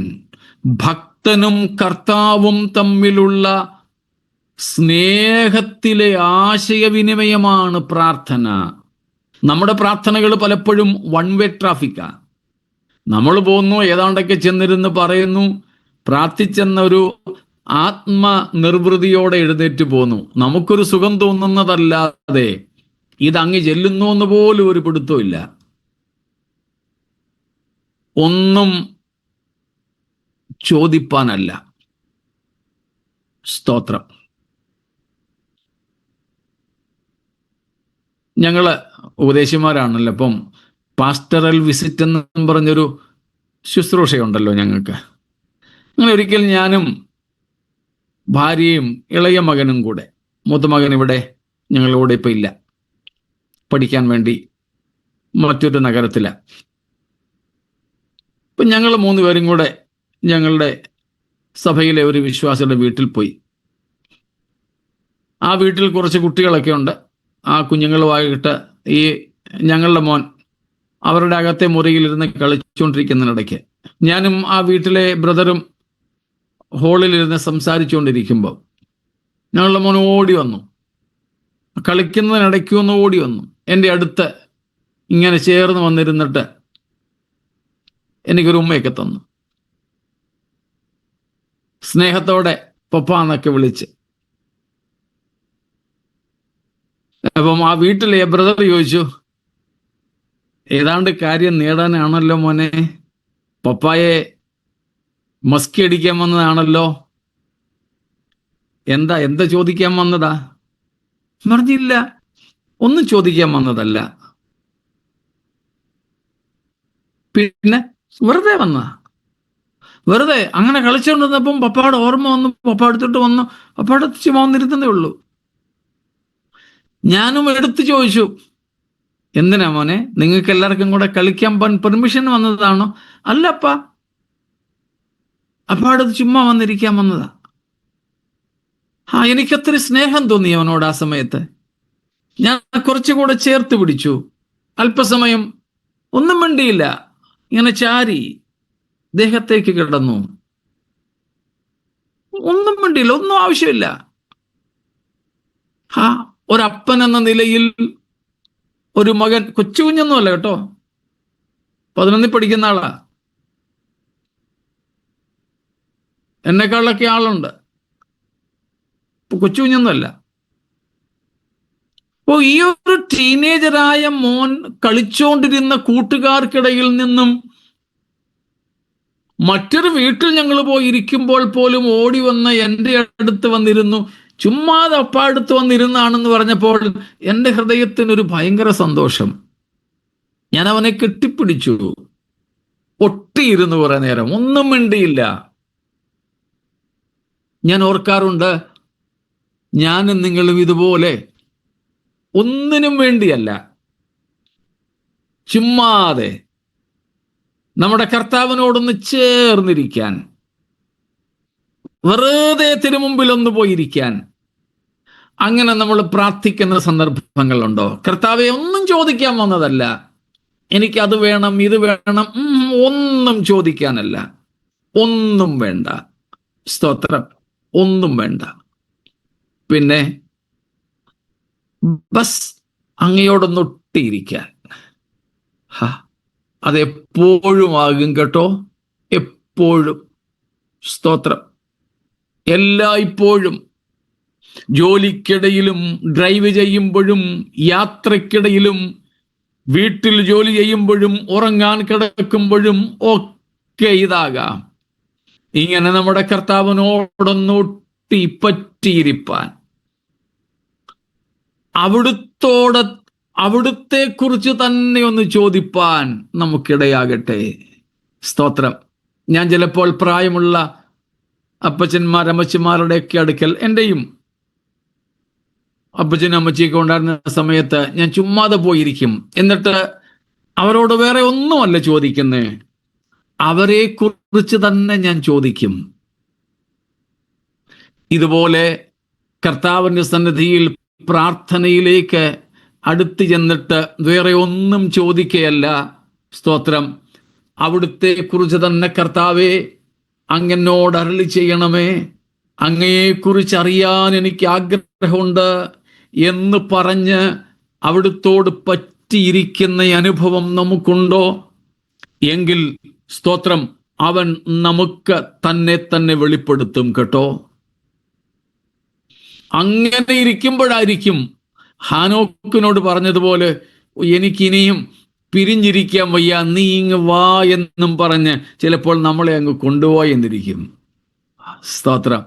ഭക്തനും കർത്താവും തമ്മിലുള്ള സ്നേഹത്തിലെ ആശയവിനിമയമാണ് പ്രാർത്ഥന. നമ്മുടെ പ്രാർത്ഥനകൾ പലപ്പോഴും വൺ വേ ട്രാഫിക്കാ. നമ്മൾ പോകുന്നു, ഏതാണ്ടൊക്കെ ചെന്നിരുന്ന് പറയുന്നു, പ്രാർത്ഥിച്ചെന്നൊരു ആത്മനിർവൃതിയോടെ എഴുന്നേറ്റ് പോന്നു. നമുക്കൊരു സുഖം തോന്നുന്നതല്ലാതെ ഇതങ്ങ് ചെല്ലുന്നു എന്ന് പോലും ഒരു പിടുത്തമില്ല. ഒന്നും ചോദിപ്പാനല്ല. സ്തോത്രം. ഞങ്ങള് ഉപദേശിമാരാണല്ലോ. അപ്പം പാസ്റ്ററൽ വിസിറ്റ് എന്നും പറഞ്ഞൊരു ശുശ്രൂഷയുണ്ടല്ലോ ഞങ്ങൾക്ക്. അങ്ങനെ ഒരിക്കൽ ഞാനും ഭാര്യയും ഇളയ മകനും കൂടെ, മൂത്ത മകൻ ഇവിടെ ഞങ്ങളുടെ ഇപ്പം ഇല്ല, പഠിക്കാൻ വേണ്ടി മറ്റൊരു നഗരത്തിലാണ്. ഇപ്പം ഞങ്ങൾ 3 പേരും കൂടെ ഞങ്ങളുടെ സഭയിലെ ഒരു വിശ്വാസിയുടെ വീട്ടിൽ പോയി. ആ വീട്ടിൽ കുറച്ച് കുട്ടികളൊക്കെ ഉണ്ട്. ആ കുഞ്ഞുങ്ങളുമായിട്ട് ഈ ഞങ്ങളുടെ മോൻ അവരുടെ അകത്തെ മുറിയിലിരുന്ന് കളിച്ചുകൊണ്ടിരിക്കുന്നതിനിടയ്ക്ക് ഞാനും ആ വീട്ടിലെ ബ്രദറും ഹോളിലിരുന്ന് സംസാരിച്ചുകൊണ്ടിരിക്കുമ്പോൾ ഞങ്ങളുടെ മോൻ ഓടി വന്നു. കളിക്കുന്നതിനിടയ്ക്ക് ഒന്ന് ഓടി വന്നു എൻ്റെ അടുത്ത് ഇങ്ങനെ ചേർന്ന് വന്നിരുന്നിട്ട് എനിക്കൊരു ഉമ്മയൊക്കെ തന്നു. സ്നേഹത്തോടെ പപ്പ എന്നൊക്കെ വിളിച്ച്. അപ്പം ആ വീട്ടിലെ ബ്രദർ ചോദിച്ചു, ഏതാണ്ട് കാര്യം നേടാനാണല്ലോ മോനെ, പപ്പായെ മസ്കി അടിക്കാൻ വന്നതാണല്ലോ, എന്താ ചോദിക്കാൻ വന്നതാ? പറഞ്ഞില്ല, ഒന്നും ചോദിക്കാൻ വന്നതല്ല, പിന്നെ വെറുതെ വന്ന. വെറുതെ അങ്ങനെ കളിച്ചുകൊണ്ടിരുന്നപ്പം പപ്പയുടെ ഓർമ്മ വന്നു. പപ്പ എടുത്തിട്ട് വന്നു. പപ്പയുടെ ചുമ വന്നിരുന്നതേ ഉള്ളൂ. ഞാനും എടുത്തു ചോദിച്ചു, എന്തിനാ മോനെ, നിങ്ങൾക്ക് എല്ലാവർക്കും കൂടെ കളിക്കാൻ പെർമിഷൻ വന്നതാണോ? അല്ലപ്പാ, അപ്പ അടുത്ത് ചുമ്മാ വന്നിരിക്കാൻ വന്നതാ. എനിക്കത്ര സ്നേഹം തോന്നി അവനോട് ആ സമയത്ത്. ഞാൻ കുറച്ചുകൂടെ ചേർത്ത് പിടിച്ചു. അല്പസമയം ഒന്നും മിണ്ടിയില്ല, ഇങ്ങനെ ചാരി ദേഹത്തേക്ക് കിടന്നു. ഒന്നും മിണ്ടിയില്ല, ഒന്നും ആവശ്യമില്ല. ഒരപ്പൻ എന്ന നിലയിൽ ഒരു മകൻ, കൊച്ചു കുഞ്ഞൊന്നുമല്ല കേട്ടോ, 11 പഠിക്കുന്ന ആളാ, എന്നെക്കാളൊക്കെ ആളുണ്ട്, കൊച്ചു കുഞ്ഞൊന്നുമല്ല. ഈ ഒരു ടീനേജറായ മോൻ കളിച്ചോണ്ടിരുന്ന കൂട്ടുകാർക്കിടയിൽ നിന്നും മറ്റൊരു വീട്ടിൽ ഞങ്ങൾ പോയി ഇരിക്കുമ്പോൾ പോലും ഓടി വന്ന് എൻ്റെ അടുത്ത് വന്നിരുന്നു. ചുമ്മാതെ അപ്പ അടുത്ത് വന്നിരുന്നാണെന്ന് പറഞ്ഞപ്പോൾ എൻ്റെ ഹൃദയത്തിനൊരു ഭയങ്കര സന്തോഷം. ഞാൻ അവനെ കെട്ടിപ്പിടിച്ചു, ഒട്ടിയിരുന്നു കുറെ നേരം, ഒന്നും മിണ്ടിയില്ല. ഞാൻ ഓർക്കാറുണ്ട്, ഞാനും നിങ്ങളും ഇതുപോലെ ഒന്നിനും വേണ്ടിയല്ല, ചുമ്മാതെ നമ്മുടെ കർത്താവിനോടൊന്ന് ചേർന്നിരിക്കാൻ, വെറുതെ തിരുമുമ്പിൽ ഒന്ന് പോയിരിക്കാൻ, അങ്ങനെ നമ്മൾ പ്രാർത്ഥിക്കുന്ന സന്ദർഭങ്ങളുണ്ടോ? കർത്താവെ, ഒന്നും ചോദിക്കാൻ വന്നതല്ല, എനിക്കത് വേണം ഇത് വേണം, ഒന്നും ചോദിക്കാനല്ല, ഒന്നും വേണ്ട. സ്തോത്രം, ഒന്നും വേണ്ട. പിന്നെ ബസ് അങ്ങയോടൊന്നൊട്ടിയിരിക്കാൻ. അതെപ്പോഴും ആകും കേട്ടോ, എപ്പോഴും. സ്തോത്രം. എല്ലായ്പ്പോഴും, ജോലിക്കിടയിലും, ഡ്രൈവ് ചെയ്യുമ്പോഴും, യാത്രക്കിടയിലും, വീട്ടിൽ ജോലി ചെയ്യുമ്പോഴും, ഉറങ്ങാൻ കിടക്കുമ്പോഴും ഒക്കെ ഇതാകാം. ഇങ്ങനെ നമ്മുടെ കർത്താവിനോടൊന്നൊട്ടി പറ്റിയിരിപ്പാൻ, അവിടുത്തെ കുറിച്ച് തന്നെ ഒന്ന് ചോദിപ്പാൻ നമുക്കിടയാകട്ടെ. സ്തോത്രം. ഞാൻ ചിലപ്പോൾ പ്രായമുള്ള അപ്പച്ചന്മാർ, അമ്മച്ചിമാരുടെയൊക്കെ അടുക്കൽ, എൻ്റെയും അപ്പച്ചനും അമ്മച്ചിയൊക്കെ ഉണ്ടായിരുന്ന സമയത്ത് ഞാൻ ചുമ്മാതെ പോയിരിക്കും. എന്നിട്ട് അവരോട് വേറെ ഒന്നുമല്ല ചോദിക്കുന്നേ, അവരെ കുറിച്ച് തന്നെ ഞാൻ ചോദിക്കും. ഇതുപോലെ കർത്താവിൻ്റെ സന്നിധിയിൽ പ്രാർത്ഥനയിലേക്ക് അടുത്ത് ചെന്നിട്ട് വേറെ ഒന്നും ചോദിക്കുകയല്ല. സ്തോത്രം. അവിടുത്തെ കുറിച്ച് തന്നെ, കർത്താവേ, അങ്ങനോട് അരുളി ചെയ്യണമേ, അങ്ങയെക്കുറിച്ച് അറിയാൻ എനിക്ക് ആഗ്രഹമുണ്ട് എന്ന് പറഞ്ഞ് അവിടുത്തോട് പറ്റിയിരിക്കുന്ന അനുഭവം നമുക്കുണ്ടോ എങ്കിൽ, സ്തോത്രം, അവൻ നമുക്ക് തന്നെ വെളിപ്പെടുത്തും കേട്ടോ. അങ്ങനെ ഇരിക്കുമ്പോഴായിരിക്കും ഹാനോക്കിനോട് പറഞ്ഞതുപോലെ, എനിക്കിനിയും പിരിഞ്ഞിരിക്കാൻ വയ്യ, നീ ഇങ്ങ് വാ എന്നും പറഞ്ഞ് ചിലപ്പോൾ നമ്മളെ അങ്ങ് കൊണ്ടുപോയി എന്നിരിക്കും. സ്തോത്രം.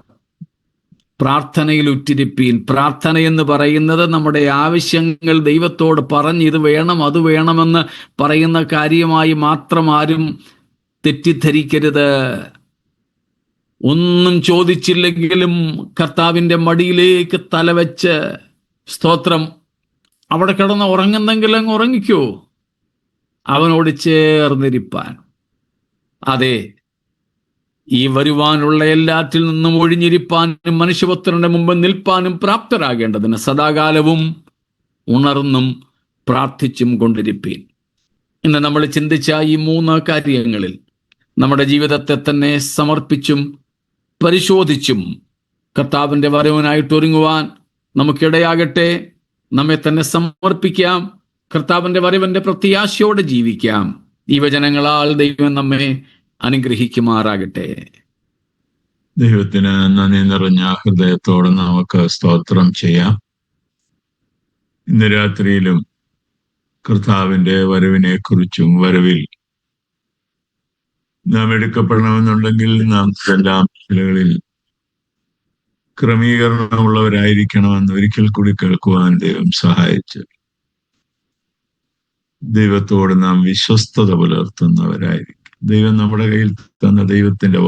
പ്രാർത്ഥനയിൽ ഉറ്റിരിപ്പീൻ. പ്രാർത്ഥന എന്ന് പറയുന്നത് നമ്മുടെ ആവശ്യങ്ങൾ ദൈവത്തോട് പറഞ്ഞ് ഇത് വേണം അത് വേണമെന്ന് പറയുന്ന കാര്യമായി മാത്രം ആരും തെറ്റിദ്ധരിക്കരുത്. ഒന്നും ചോദിച്ചില്ലെങ്കിലും കർത്താവിൻ്റെ മടിയിലേക്ക് തലവെച്ച്, സ്തോത്രം, അവിടെ കിടന്ന് ഉറങ്ങുന്നെങ്കിൽ അങ്ങ് ഉറങ്ങിക്കോ, അവനോട് ചേർന്നിരിപ്പാൻ. അതെ, ഈ വരുവാനുള്ള എല്ലാറ്റിൽ നിന്നും ഒഴിഞ്ഞിരിപ്പാനും മനുഷ്യപുത്രന്റെ മുമ്പ് നിൽപ്പാനും പ്രാപ്തരാകേണ്ടതിന് സദാകാലവും ഉണർന്നും പ്രാർത്ഥിച്ചും കൊണ്ടിരിപ്പീൻ. ഇന്ന് നമ്മൾ ചിന്തിച്ച ഈ 3 കാര്യങ്ങളിൽ നമ്മുടെ ജീവിതത്തെ തന്നെ സമർപ്പിച്ചും പരിശോധിച്ചും കർത്താവിൻ്റെ വരവിനായിട്ട് ഒരുങ്ങുവാൻ നമുക്കിടയാകട്ടെ. നമ്മെ തന്നെ സമർപ്പിക്കാം, കർത്താവിൻ്റെ വരവിൻ്റെ പ്രത്യാശയോടെ ജീവിക്കാം. ഈ വചനങ്ങളാൽ ദൈവം നമ്മെ അനുഗ്രഹിക്കുമാറാകട്ടെ. ദൈവത്തിന് നന്ദി നിറഞ്ഞ ഹൃദയത്തോടെ നമുക്ക് സ്തോത്രം ചെയ്യാം. ഇന്ന് രാത്രിയിലും കർത്താവിൻ്റെ വരവിനെ കുറിച്ചും, വരവിൽ നാം എടുക്കപ്പെടണമെന്നുണ്ടെങ്കിൽ നാം എല്ലാ മേഖലകളിൽ ക്രമീകരണമുള്ളവരായിരിക്കണമെന്ന് ഒരിക്കൽ കൂടി കേൾക്കുവാൻ ദൈവം സഹായിച്ചു. ദൈവത്തോട് നാം വിശ്വസ്തത പുലർത്തുന്നവരായിരിക്കും. ദൈവം നമ്മുടെ കയ്യിൽ തന്ന ദൈവത്തിന്റെ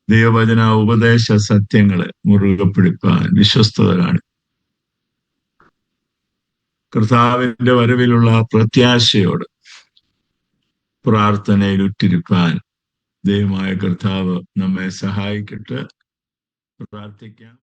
ദൈവവചന ഉപദേശ സത്യങ്ങളെ മുറുകെ പിടിപ്പാൻ വിശ്വസ്തത കാണും. കർത്താവിന്റെ വരവിലുള്ള പ്രത്യാശയോട് പ്രാർത്ഥനയിൽ ഉറ്റിരിപ്പാൻ ദൈവമായ കർത്താവ് നമ്മെ സഹായിക്കട്ടെ. പ്രാർത്ഥിക്കാം.